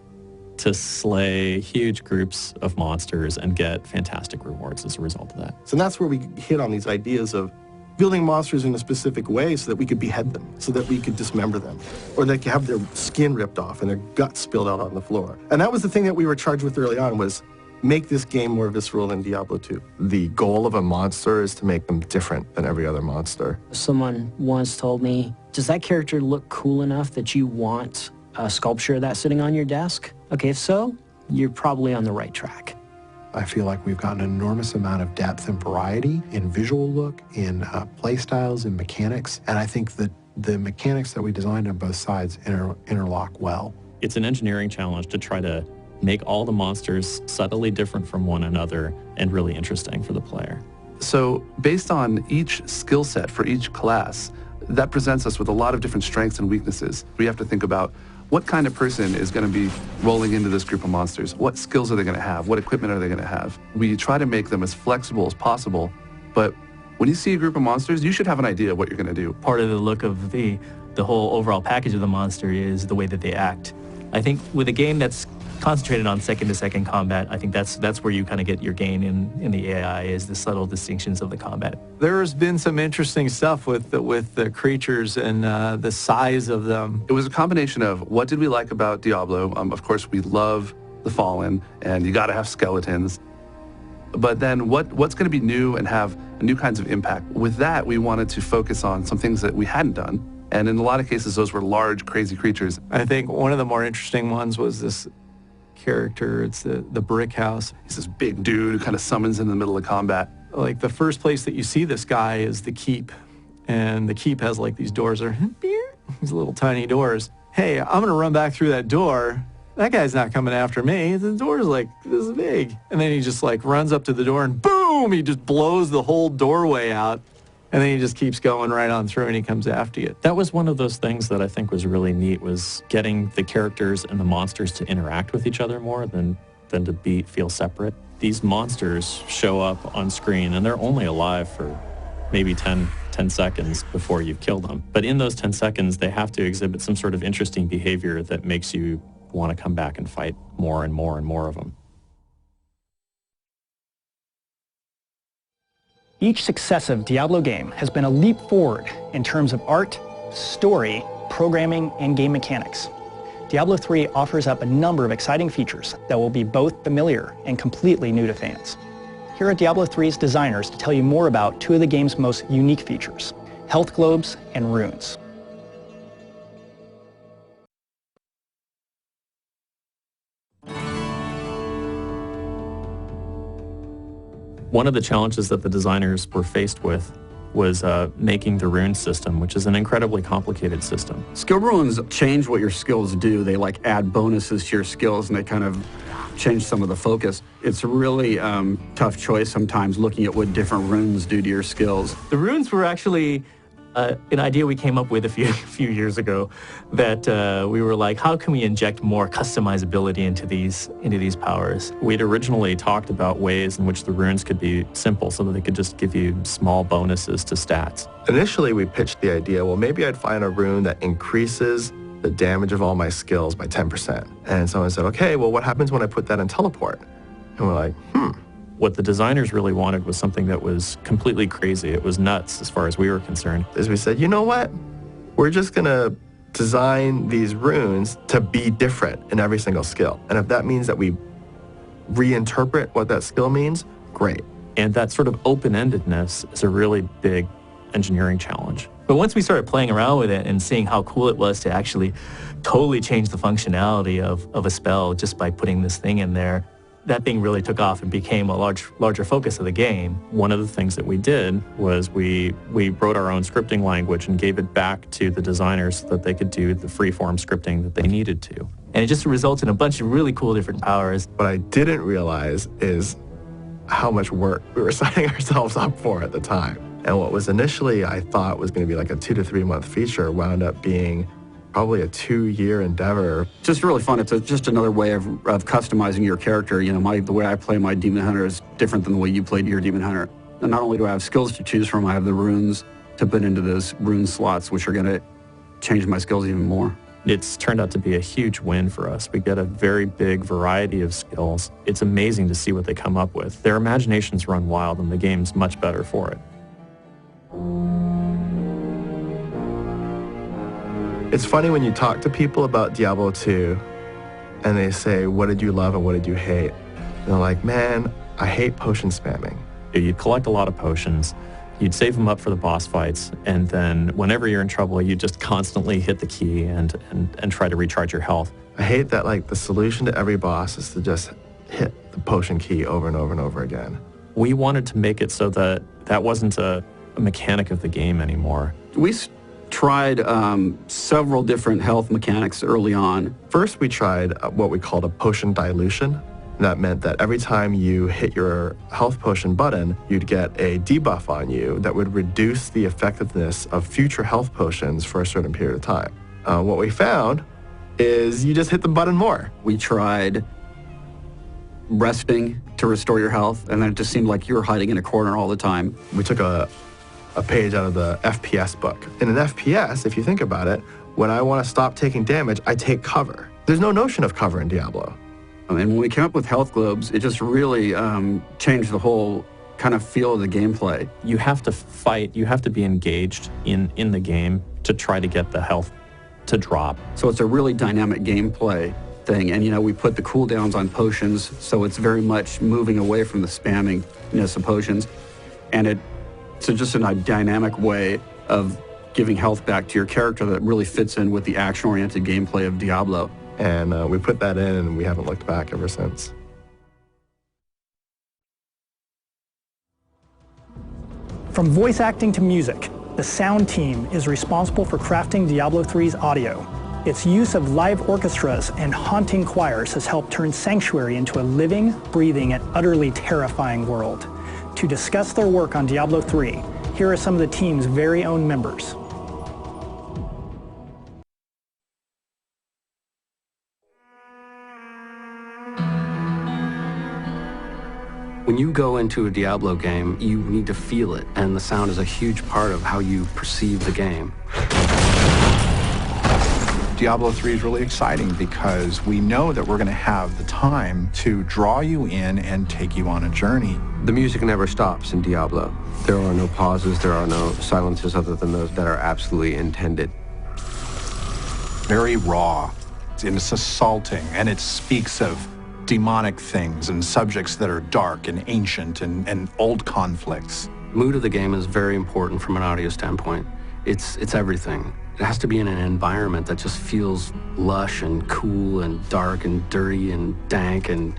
to slay huge groups of monsters and get fantastic rewards as a result of that. So that's where we hit on these ideas of building monsters in a specific way so that we could behead them, so that we could dismember them, or they could have their skin ripped off and their guts spilled out on the floor. And that was the thing that we were charged with early on, was make this game more visceral than Diablo 2. The goal of a monster is to make them different than every other monster. Someone once told me, does that character look cool enough that you want a sculpture of that sitting on your desk? Okay, if so, you're probably on the right track. I feel like we've got an enormous amount of depth and variety in visual look, in play styles, in mechanics, and I think that the mechanics that we designed on both sides interlock well. It's an engineering challenge to try to make all the monsters subtly different from one another and really interesting for the player. So based on each skill set for each class, that presents us with a lot of different strengths and weaknesses. We have to think about what kind of person is going to be rolling into this group of monsters? What skills are they going to have? What equipment are they going to have? We try to make them as flexible as possible, but when you see a group of monsters, you should have an idea of what you're going to do. Part of the look of the whole overall package of the monster is the way that they act. I think with a game that's concentrated on second-to-second combat, I think that's where you kind of get your gain in the AI, is the subtle distinctions of the combat. There's been some interesting stuff with the creatures and the size of them. It was a combination of what did we like about Diablo. Of course, we love the Fallen, and you got to have skeletons. But then what's going to be new and have new kinds of impact? With that, we wanted to focus on some things that we hadn't done. And in a lot of cases, those were large, crazy creatures. I think one of the more interesting ones was this character. It's the brick house. He's this big dude who kind of summons in the middle of combat. Like the first place that you see this guy is the keep. And the keep has like these doors, these little tiny doors. Hey, I'm going to run back through that door. That guy's not coming after me. The door's like this big. And then he just like runs up to the door and boom, he just blows the whole doorway out. And then he just keeps going right on through and he comes after you. That was one of those things that I think was really neat, was getting the characters and the monsters to interact with each other more than to feel separate. These monsters show up on screen and they're only alive for maybe 10 seconds before you've killed them. But in those 10 seconds, they have to exhibit some sort of interesting behavior that makes you want to come back and fight more and more and more of them. Each successive Diablo game has been a leap forward in terms of art, story, programming, and game mechanics. Diablo 3 offers up a number of exciting features that will be both familiar and completely new to fans. Here are Diablo 3's designers to tell you more about two of the game's most unique features, health globes and runes. One of the challenges that the designers were faced with was making the rune system, which is an incredibly complicated system. Skill runes change what your skills do. They like add bonuses to your skills, and they kind of change some of the focus. It's a really tough choice sometimes looking at what different runes do to your skills. The runes were actually an idea we came up with a few years ago, that we were like, how can we inject more customizability into these powers? We'd originally talked about ways in which the runes could be simple so that they could just give you small bonuses to stats. Initially, we pitched the idea, well, maybe I'd find a rune that increases the damage of all my skills by 10%. And someone said, okay, well, what happens when I put that in teleport? And we're like, What the designers really wanted was something that was completely crazy. It was nuts as far as we were concerned. As we said, you know what? We're just going to design these runes to be different in every single skill. And if that means that we reinterpret what that skill means, great. And that sort of open-endedness is a really big engineering challenge. But once we started playing around with it and seeing how cool it was to actually totally change the functionality of a spell just by putting this thing in there, that thing really took off and became a larger focus of the game. One of the things that we did was we wrote our own scripting language and gave it back to the designers so that they could do the freeform scripting that they needed to. And it just resulted in a bunch of really cool different powers. What I didn't realize is how much work we were signing ourselves up for at the time. And what was initially I thought was going to be like a 2 to 3 month feature wound up being probably a 2-year endeavor. Just really fun. It's just another way of customizing your character. You know, the way I play my Demon Hunter is different than the way you played your Demon Hunter. And not only do I have skills to choose from, I have the runes to put into those rune slots, which are going to change my skills even more. It's turned out to be a huge win for us. We get a very big variety of skills. It's amazing to see what they come up with. Their imaginations run wild, and the game's much better for it. It's funny when you talk to people about Diablo 2 and they say, what did you love and what did you hate? And they're like, man, I hate potion spamming. You'd collect a lot of potions, you'd save them up for the boss fights, and then whenever you're in trouble, you just constantly hit the key and try to recharge your health. I hate that like the solution to every boss is to just hit the potion key over and over and over again. We wanted to make it so that that wasn't a mechanic of the game anymore. We tried several different health mechanics early on. First, we tried what we called a potion dilution. That meant that every time you hit your health potion button, you'd get a debuff on you that would reduce the effectiveness of future health potions for a certain period of time. What we found is you just hit the button more. We tried resting to restore your health, and then it just seemed like you were hiding in a corner all the time. We took a page out of the FPS book. In an FPS, if you think about it, when I want to stop taking damage, I take cover. There's no notion of cover in Diablo. And when we came up with health globes, it just really changed the whole kind of feel of the gameplay. You have to fight, you have to be engaged in the game to try to get the health to drop. So it's a really dynamic gameplay thing. And, you know, we put the cooldowns on potions, so it's very much moving away from the spammingness of potions. And it's just a dynamic way of giving health back to your character that really fits in with the action-oriented gameplay of Diablo. And we put that in, and we haven't looked back ever since. From voice acting to music, the sound team is responsible for crafting Diablo 3's audio. Its use of live orchestras and haunting choirs has helped turn Sanctuary into a living, breathing, and utterly terrifying world. To discuss their work on Diablo 3, here are some of the team's very own members. When you go into a Diablo game, you need to feel it, and the sound is a huge part of how you perceive the game. Diablo 3 is really exciting because we know that we're going to have the time to draw you in and take you on a journey. The music never stops in Diablo. There are no pauses, there are no silences other than those that are absolutely intended. Very raw, and it's assaulting, and it speaks of demonic things and subjects that are dark and ancient and old conflicts. Mood of the game is very important from an audio standpoint. It's everything. It has to be in an environment that just feels lush and cool and dark and dirty and dank and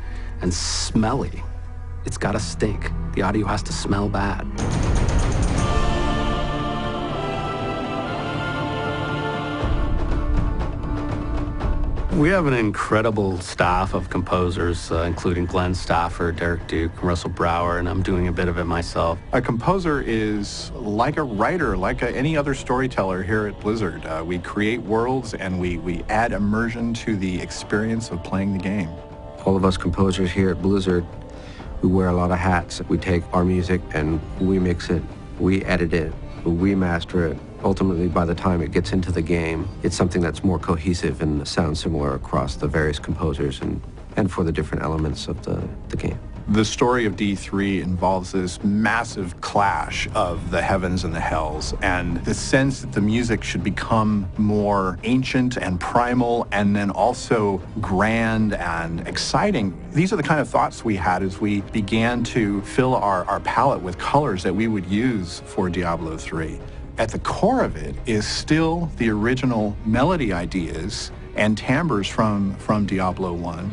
smelly. It's got to stink. The audio has to smell bad. We have an incredible staff of composers, including Glenn Stafford, Derek Duke, and Russell Brower, and I'm doing a bit of it myself. A composer is like a writer, like any other storyteller here at Blizzard. We create worlds and we add immersion to the experience of playing the game. All of us composers here at Blizzard, we wear a lot of hats. We take our music and we mix it, we edit it, we master it. Ultimately, by the time it gets into the game, it's something that's more cohesive and sounds similar across the various composers and for the different elements of the game. The story of D3 involves this massive clash of the heavens and the hells, and the sense that the music should become more ancient and primal and then also grand and exciting. These are the kind of thoughts we had as we began to fill our palette with colors that we would use for Diablo 3. At the core of it is still the original melody ideas and timbres from Diablo 1.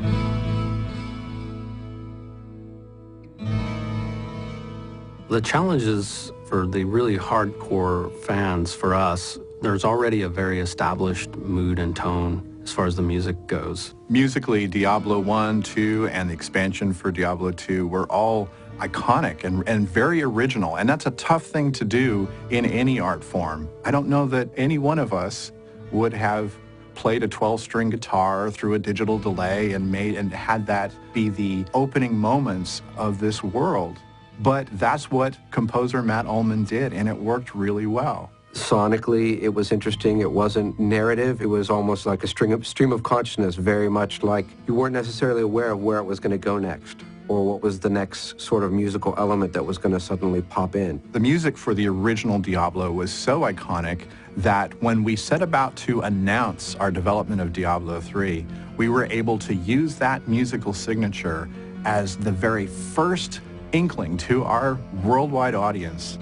The challenges for the really hardcore fans, for us, there's already a very established mood and tone as far as the music goes. Musically, Diablo 1, 2, and the expansion for Diablo 2 were all iconic and very original, and that's a tough thing to do in any art form. I don't know that any one of us would have played a 12-string guitar through a digital delay and had that be the opening moments of this world. But that's what composer Matt Ullman did, and it worked really well. Sonically, it was interesting. It wasn't narrative. It was almost like a stream of consciousness, very much like you weren't necessarily aware of where it was going to go next, or what was the next sort of musical element that was going to suddenly pop in. The music for the original Diablo was so iconic that when we set about to announce our development of Diablo 3, we were able to use that musical signature as the very first inkling to our worldwide audience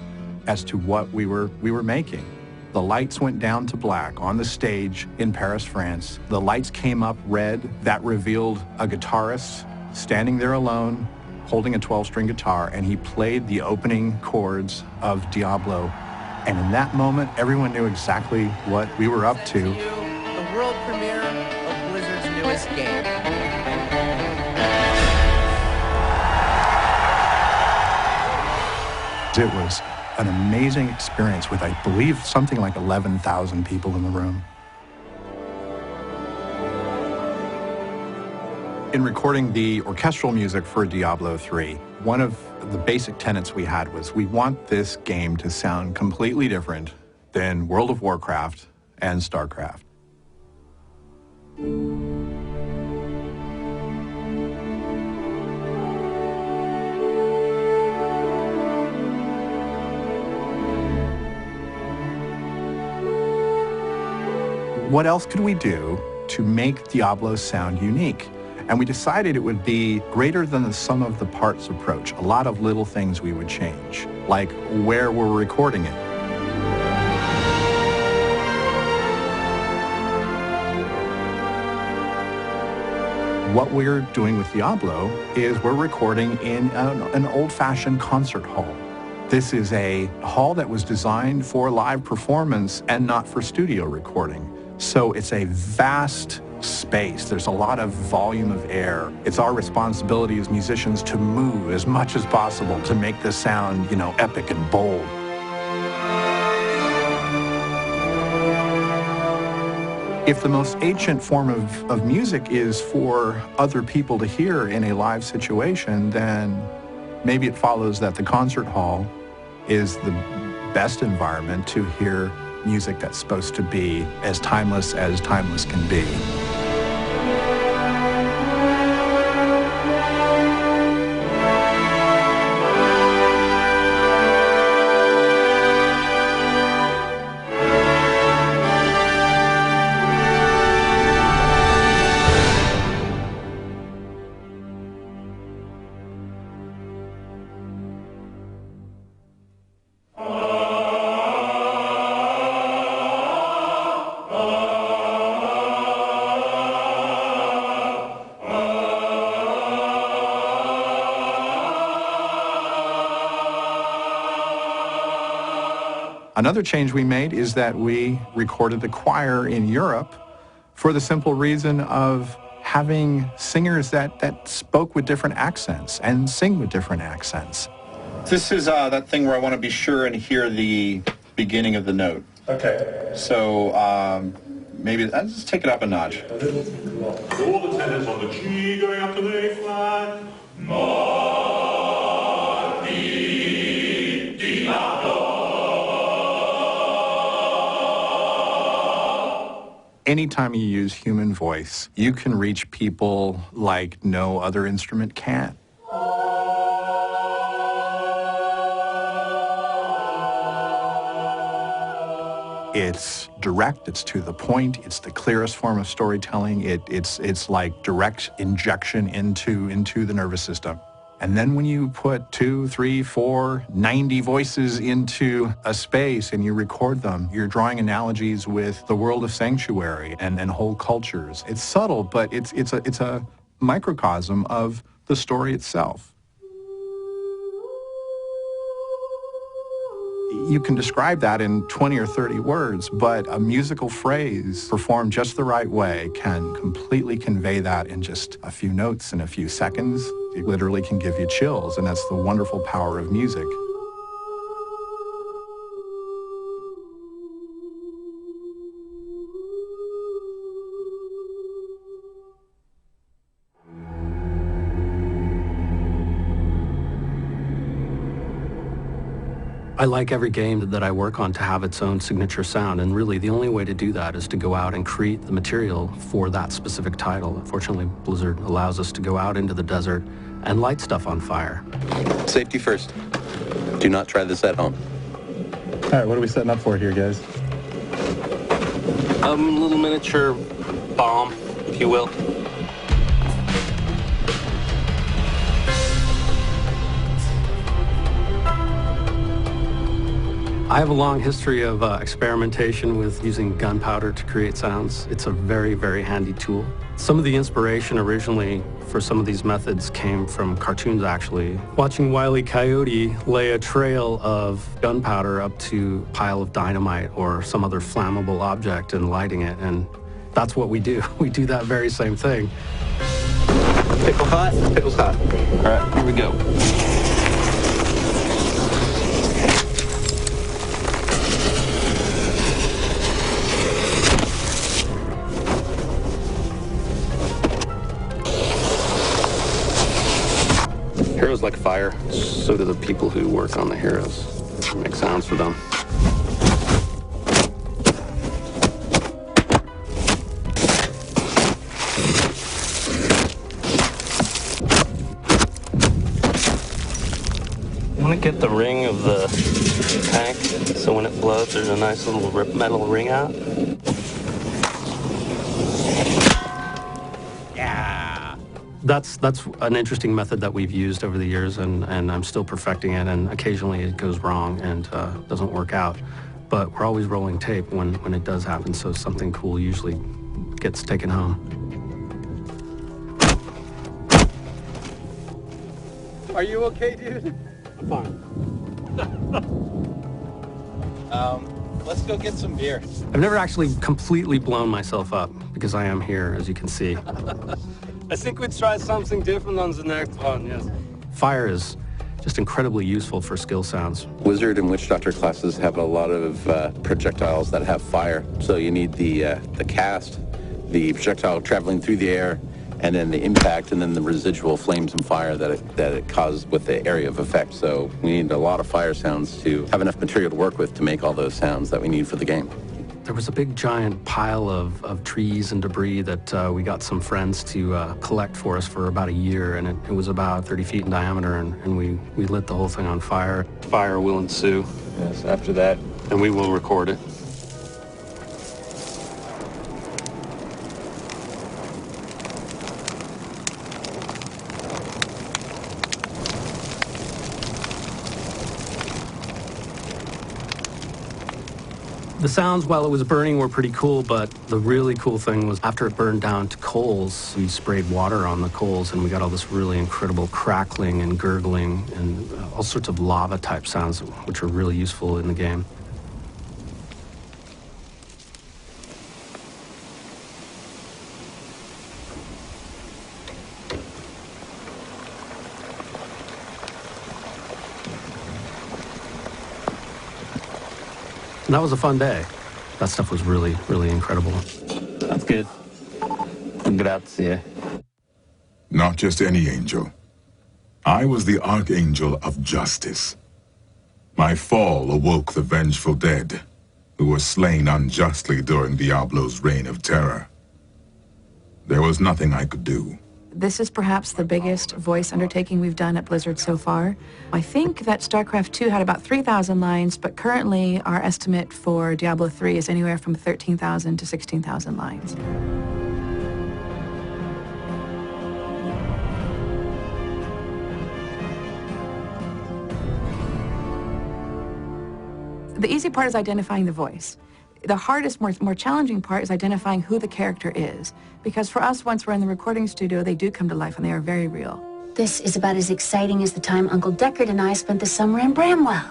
as to what we were making. The lights went down to black on the stage in Paris, France. The lights came up red. That revealed a guitarist standing there alone, holding a 12-string guitar, and he played the opening chords of Diablo. And in that moment, everyone knew exactly what we were up to. The world premiere of Blizzard's newest game. It was an amazing experience with, I believe, something like 11,000 people in the room. In recording the orchestral music for Diablo 3, one of the basic tenets we had was we want this game to sound completely different than World of Warcraft and StarCraft. What else could we do to make Diablo sound unique? And we decided it would be greater than the sum of the parts approach. A lot of little things we would change, like where we're recording it. What we're doing with Diablo is we're recording in an old-fashioned concert hall. This is a hall that was designed for live performance and not for studio recording. So it's a vast space. There's a lot of volume of air. It's our responsibility as musicians to move as much as possible to make this sound, epic and bold. If the most ancient form of music is for other people to hear in a live situation, then maybe it follows that the concert hall is the best environment to hear music that's supposed to be as timeless can be. Another change we made is that we recorded the choir in Europe for the simple reason of having singers that spoke with different accents and sing with different accents. This is that thing where I want to be sure and hear the beginning of the note. Okay. So maybe I'll just take it up a notch. All attendants on the G going up to the A flat. Diablo. Anytime you use human voice, you can reach people like no other instrument can. It's direct, it's to the point, it's the clearest form of storytelling. It's like direct injection into the nervous system. And then when you put 2, 3, 4, 90 voices into a space and you record them, you're drawing analogies with the world of Sanctuary and whole cultures. It's subtle, but it's a microcosm of the story itself. You can describe that in 20 or 30 words, but a musical phrase performed just the right way can completely convey that in just a few notes and a few seconds. It literally can give you chills, and that's the wonderful power of music. I like every game that I work on to have its own signature sound, and really the only way to do that is to go out and create the material for that specific title. Fortunately, Blizzard allows us to go out into the desert and light stuff on fire. Safety first. Do not try this at home. All right, what are we setting up for here, guys? A little miniature bomb, if you will. I have a long history of experimentation with using gunpowder to create sounds. It's a very, very handy tool. Some of the inspiration originally for some of these methods came from cartoons, actually. Watching Wile E. Coyote lay a trail of gunpowder up to a pile of dynamite or some other flammable object and lighting it, and that's what we do. We do that very same thing. Pickle hot? Pickle's hot. All right, here we go. Heroes like fire, so do the people who work on the heroes. Make sounds for them. You want to get the ring of the tank, so when it blows, there's a nice little metal ring out. That's an interesting method that we've used over the years, and I'm still perfecting it, and occasionally it goes wrong and doesn't work out. But we're always rolling tape when it does happen, so something cool usually gets taken home. Are you okay, dude? I'm fine. Let's go get some beer. I've never actually completely blown myself up, because I am here, as you can see. I think we'd try something different on the next one, yes. Fire is just incredibly useful for skill sounds. Wizard and Witch Doctor classes have a lot of projectiles that have fire. So you need the cast, the projectile traveling through the air, and then the impact, and then the residual flames and fire that it causes with the area of effect. So we need a lot of fire sounds to have enough material to work with to make all those sounds that we need for the game. There was a big giant pile of trees and debris that we got some friends to collect for us for about a year, and it was about 30 feet in diameter, and we lit the whole thing on fire. Fire will ensue. Yes, after that. And we will record it. The sounds while it was burning were pretty cool, but the really cool thing was after it burned down to coals, we sprayed water on the coals and we got all this really incredible crackling and gurgling and all sorts of lava type sounds, which are really useful in the game. And that was a fun day. That stuff was really, really incredible. That's good. Grazie. Not just any angel. I was the Archangel of Justice. My fall awoke the vengeful dead, who were slain unjustly during Diablo's reign of terror. There was nothing I could do. This is perhaps the biggest voice undertaking we've done at Blizzard so far. I think that StarCraft 2 had about 3,000 lines, but currently our estimate for Diablo 3 is anywhere from 13,000 to 16,000 lines. The easy part is identifying the voice. The hardest, more challenging part is identifying who the character is. Because for us, once we're in the recording studio, they do come to life and they are very real. This is about as exciting as the time Uncle Deckard and I spent the summer in Bramwell.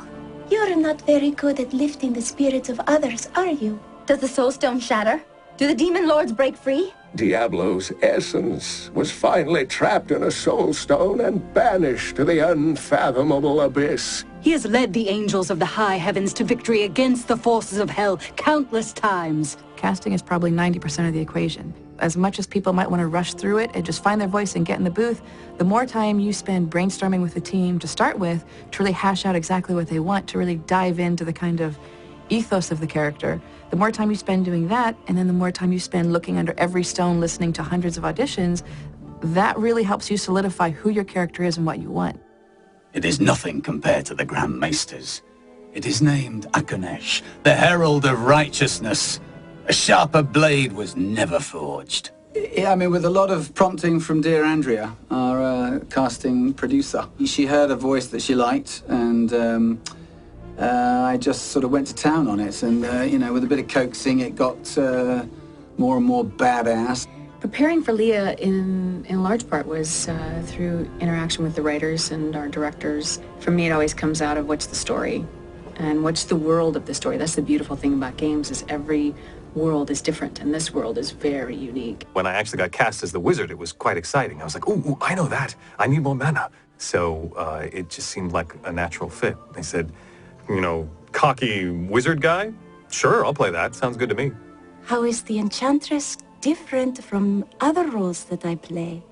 You're not very good at lifting the spirits of others, are you? Does the soul stone shatter? Do the demon lords break free? Diablo's essence was finally trapped in a soul stone and banished to the unfathomable abyss. He has led the angels of the high heavens to victory against the forces of hell countless times. Casting is probably 90% of the equation. As much as people might want to rush through it and just find their voice and get in the booth, the more time you spend brainstorming with the team to start with, to really hash out exactly what they want, to really dive into the kind of ethos of the character, the more time you spend doing that, and then the more time you spend looking under every stone, listening to hundreds of auditions, that really helps you solidify who your character is and what you want. It is nothing compared to the Grand Maesters. It is named Akonesh, the Herald of Righteousness. A sharper blade was never forged. Yeah, I mean, with a lot of prompting from dear Andrea, our casting producer. She heard a voice that she liked, and I just sort of went to town on it. And, you know, with a bit of coaxing, it got more and more badass. Preparing for Leah in large part was through interaction with the writers and our directors. For me, it always comes out of what's the story and what's the world of the story. That's the beautiful thing about games, is every world is different, and this world is very unique. When I actually got cast as the wizard, it was quite exciting. I was like, ooh, I know that. I need more mana. So it just seemed like a natural fit. They said, you know, cocky wizard guy? Sure, I'll play that. Sounds good to me. How is the Enchantress different from other roles that I play?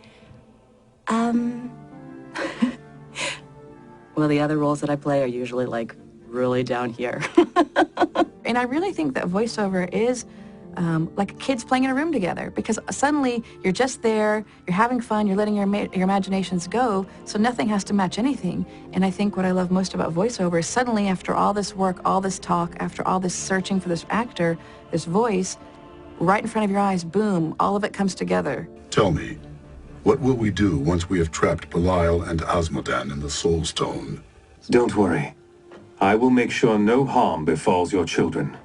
Well, the other roles that I play are usually, like, really down here. And I really think that voiceover is like kids playing in a room together, because suddenly you're just there, you're having fun, you're letting your imaginations go, so nothing has to match anything. And I think what I love most about voiceover is suddenly, after all this work, all this talk, after all this searching for this actor, this voice, right in front of your eyes, boom, all of it comes together. Tell me, what will we do once we have trapped Belial and Asmodan in the Soul Stone? Don't worry. I will make sure no harm befalls your children.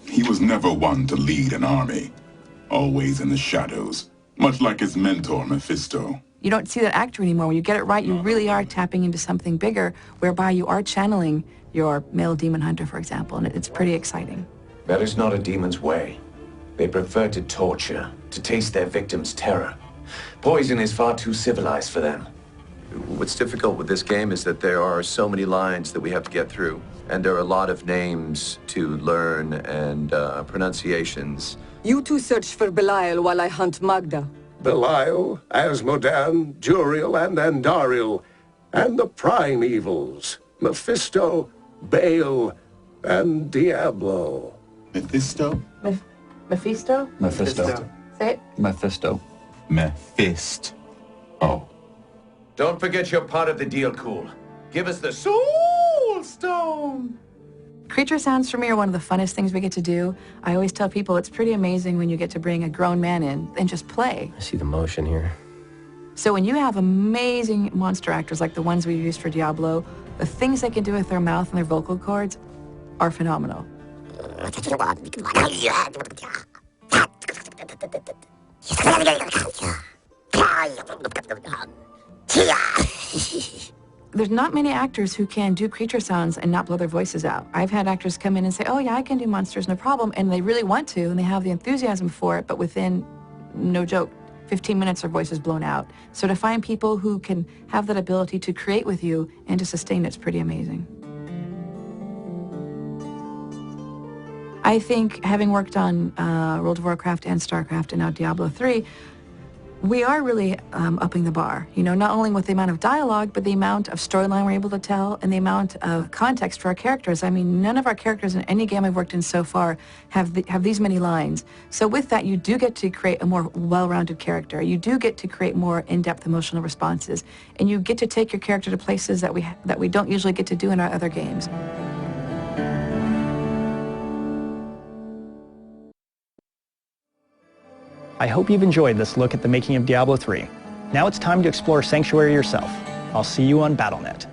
He was never one to lead an army. Always in the shadows, much like his mentor, Mephisto. You don't see that actor anymore. When you get it right, you really are tapping into something bigger, whereby you are channeling your male demon hunter, for example, and it's pretty exciting. That is not a demon's way. They prefer to torture, to taste their victims' terror. Poison is far too civilized for them. What's difficult with this game is that there are so many lines that we have to get through, and there are a lot of names to learn and pronunciations. You two search for Belial while I hunt Magda. Belial, Asmodan, Juriel, and Andariel, and the primevals, Mephisto, Baal, and Diablo. Mephisto? Mephisto? Mephisto. Say it. Mephisto. Mephist. Oh. Don't forget you're part of the deal, Cool. Give us the Soul Stone! Creature sounds for me are one of the funnest things we get to do. I always tell people it's pretty amazing when you get to bring a grown man in and just play. I see the motion here. So when you have amazing monster actors like the ones we used for Diablo, the things they can do with their mouth and their vocal cords are phenomenal. There's not many actors who can do creature sounds and not blow their voices out. I've had actors come in and say, oh yeah, I can do monsters, no problem, and they really want to, and they have the enthusiasm for it, but within, no joke, 15 minutes their voice is blown out. So to find people who can have that ability to create with you and to sustain it's pretty amazing. I think having worked on World of Warcraft and StarCraft and now Diablo 3, we are really upping the bar, you know, not only with the amount of dialogue, but the amount of storyline we're able to tell and the amount of context for our characters. I mean, none of our characters in any game I've worked in so far have these many lines. So with that, you do get to create a more well-rounded character. You do get to create more in-depth emotional responses, and you get to take your character to places that we don't usually get to do in our other games. I hope you've enjoyed this look at the making of Diablo 3. Now it's time to explore Sanctuary yourself. I'll see you on BattleNet.